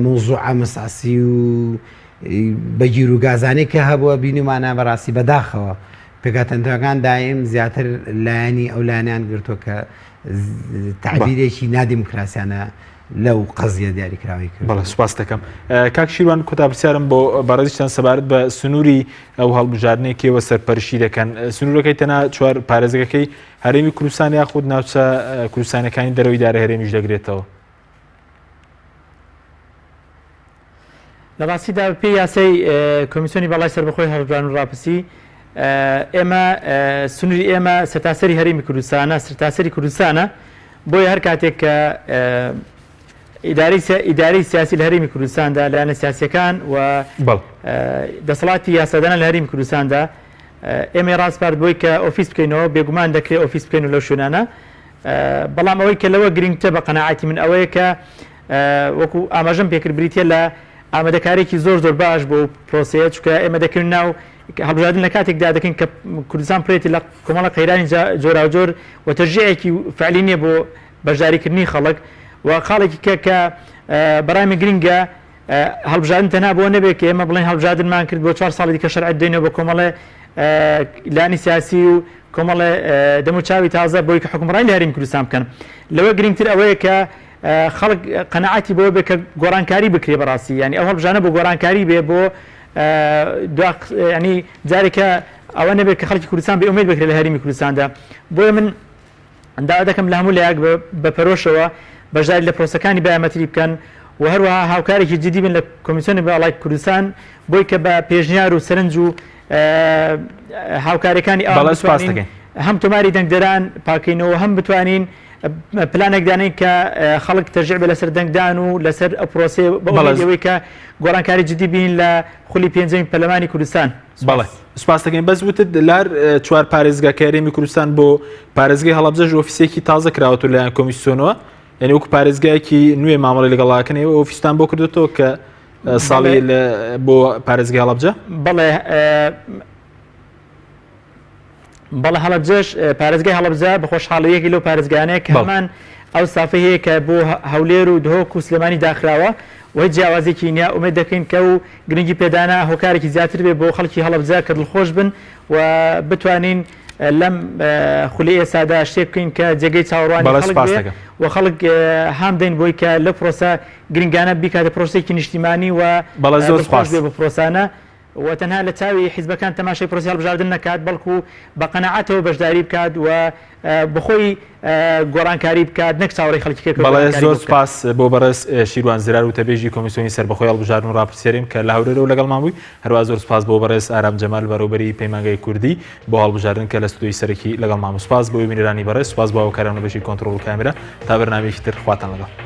موزوعە مساسی و بەگیر و گازانەی کە هەبووە بینیمانە بەڕاستی بەداخەوە پێکاتەنەتەوەکان دایم زیاتر لایەنی ئەو لایەنیان گرتووە کە تعبیرێکی نادیموکراسیانە لەو قەزیە دیاریکراوی کرد. بەڵێ سوپاس دەکەم. کاک شیروان کۆتابرسیارم بۆ بەڕێزیشتان سەبارەت بە سنووری ئەو هەڵبژارنێکەوە سەرپەرشی دەکەن. سنوورەکەی تەنها چوار پارێزگەکەی هەرێمی کوردستان یاخود ناوچە کوردستانەکانی دەرەوەی دارە هەرێمیش دەگرێتەوە. لە ڕاستیدا پێی یاسای کۆمیسیۆنی بەڵای سەربەخۆی هەڵبژارن و ڕاپرسی ئێمە سنووری ئێمە سەرتاسەری هەرێمی کوردستانە سەرتاسەری کوردستانە بۆیە هەر کاتێک کە ئیدارەی سیاسی لە هەرێمی کوردستاندا لایەنە سیاسیەکان و دەسەڵاتی یاسادانە لە هەرێمی کوردستاندا ئێمە ڕاستپارت بۆی کە ئۆفیس بکەینەوە بێگومان دەکرێت ئۆفیس بکەین و لەو شوێنانە بەڵام ئەوەی کە لەوە گرنگتە بە قەناعەتی من ئەوەیە کە وەکو ئاماژەم پێکرد بریتە لە ئامادەکارێکی زۆر باش بۆ پرۆسەیە چونکە ئێمە دەکەین ناو هەڵبژاردن لە کاتێکدا دەکەین کە کوردستان پرێتی لە کۆمەڵە قەیرانی جۆراوجۆر و تەژیعێکی فعلی نییە بۆ بەشداریکردنی خەڵک و خاڵێکی کە بەڕای گرنگە هەڵبژاردن تەنها بۆ نەبێت کە ئێمە بڵێن هەڵبژاردنمان کرد بۆ 4 ساڵی دیکە شەرعەت دێنەوە بە کۆمەڵە لانی سیاسی و کۆمەڵە دەموچاوی تازە بۆی کە حکومڕانی لە هەرێمی کوردستان بکەن لەوە گرنگتر ئەوەیە کە خەڵک قەناعەتی بۆ بێ کە گۆڕانکاری بکرێ بەڕاستی ینی ئەو هەڵبژانە بۆ گۆڕانکاری بێ بۆ ینی جارێکە ئەوە نەبێت کە خەڵکی کوردستان بێ ئومێد بکرێت لە هەرێمی کوردستاندا بۆیە من داوا دەکەم لە هەموو لایەک بە پەرۆشەوە بەشداری لە پرۆسەکانی بایەمەتری بکەن و هەروەها هاوکارێکی جدی بن لە کۆمیسیۆنی بەڵای کوردستان بۆی کە بە پێشنیار و سەرنج و هاوکارەکانی هەم تۆماری دەنگدەران پاکەینەوە هەم بتوانین پلانێک دانین کە خەڵک تەرجیع بە لەسەر دەنگدان و لەسەر ئەو پرۆسێ بەڵێەوەی کە گۆڕانکاری جدی بین لە خولی پێنجەمی پەرلەمانی کوردستان. بەڵێ سوپاس دەکەین بەس وتت لار چوار پارێزگاکە هەرێمی کوردستان بۆ پارێزگای هەڵەبجەش ئۆفیسێکی تازە کراوەتەوە لەلایەن کۆمیسیۆنەوە یعنی وەکو پارێزگایەکی نوێ مامەڵی لەگەڵاکەنەوە ئۆفیستان بۆ کردوێتەوە کە ساڵی بۆ پارێزگای هەڵەبجە. بەڵێ هەڵەبجەش پارێزگای هەڵەبجە بە خۆشحاڵیەکی لەو پارێزگانەیە کە هەمان ئەو سافە هەیە کە بۆ هەولێر و دهۆک و سلێمانی داخراوە و هیچ جیاوازێکی نییە ئومێد دەکەین کە و گرنگی پێدانا هۆکارێکی زیاتر بێ بۆ خەڵکی هەڵەبجە کە دڵخۆش بن و بتوانین لەم خولی ئێسادا شتێک بکەین کە جێگەی چاوەڕوانی خەڵک بێ و خەڵک هام دەین بۆی کە لە پرۆسە گرنگانە بیکاتە پرۆسێکی نیشتیمانی و دڵخۆش بێ بە پرۆسانە و تەنها لە چاوی حیزبەکان تەماشای پرۆسی هەڵبژاردن نەکات بەڵکو بە قەناعەتەوە بەشداری بکات و بخۆی گۆڕانکاری بکات نەک چاوەڕێی خەڵکی کرد. بەڵێ زۆر سپاس بۆ بەڕێز شیروان زرار و تەبێژی کۆمیسیۆنی سەربەخۆی هەڵبژاردن و ڕاپرسیاریم کە لە هەولێرەوە لەگەڵمان بووی هەروە زۆر سپاس بۆ بەڕێز ئارام جەمال بەڕێوەبەری پەیمانگای کوردی بۆ هەڵبژاردن کە لە ستودیۆی سەرەکی لەگەڵمان بوو. سپاس بۆ بینەرانی بەڕێز سپاس بۆ هاوکاران لە بەشی کۆنتڕۆڵ و کامێرا تا بەرنامەیەکی تر خواتان لەگەڵ.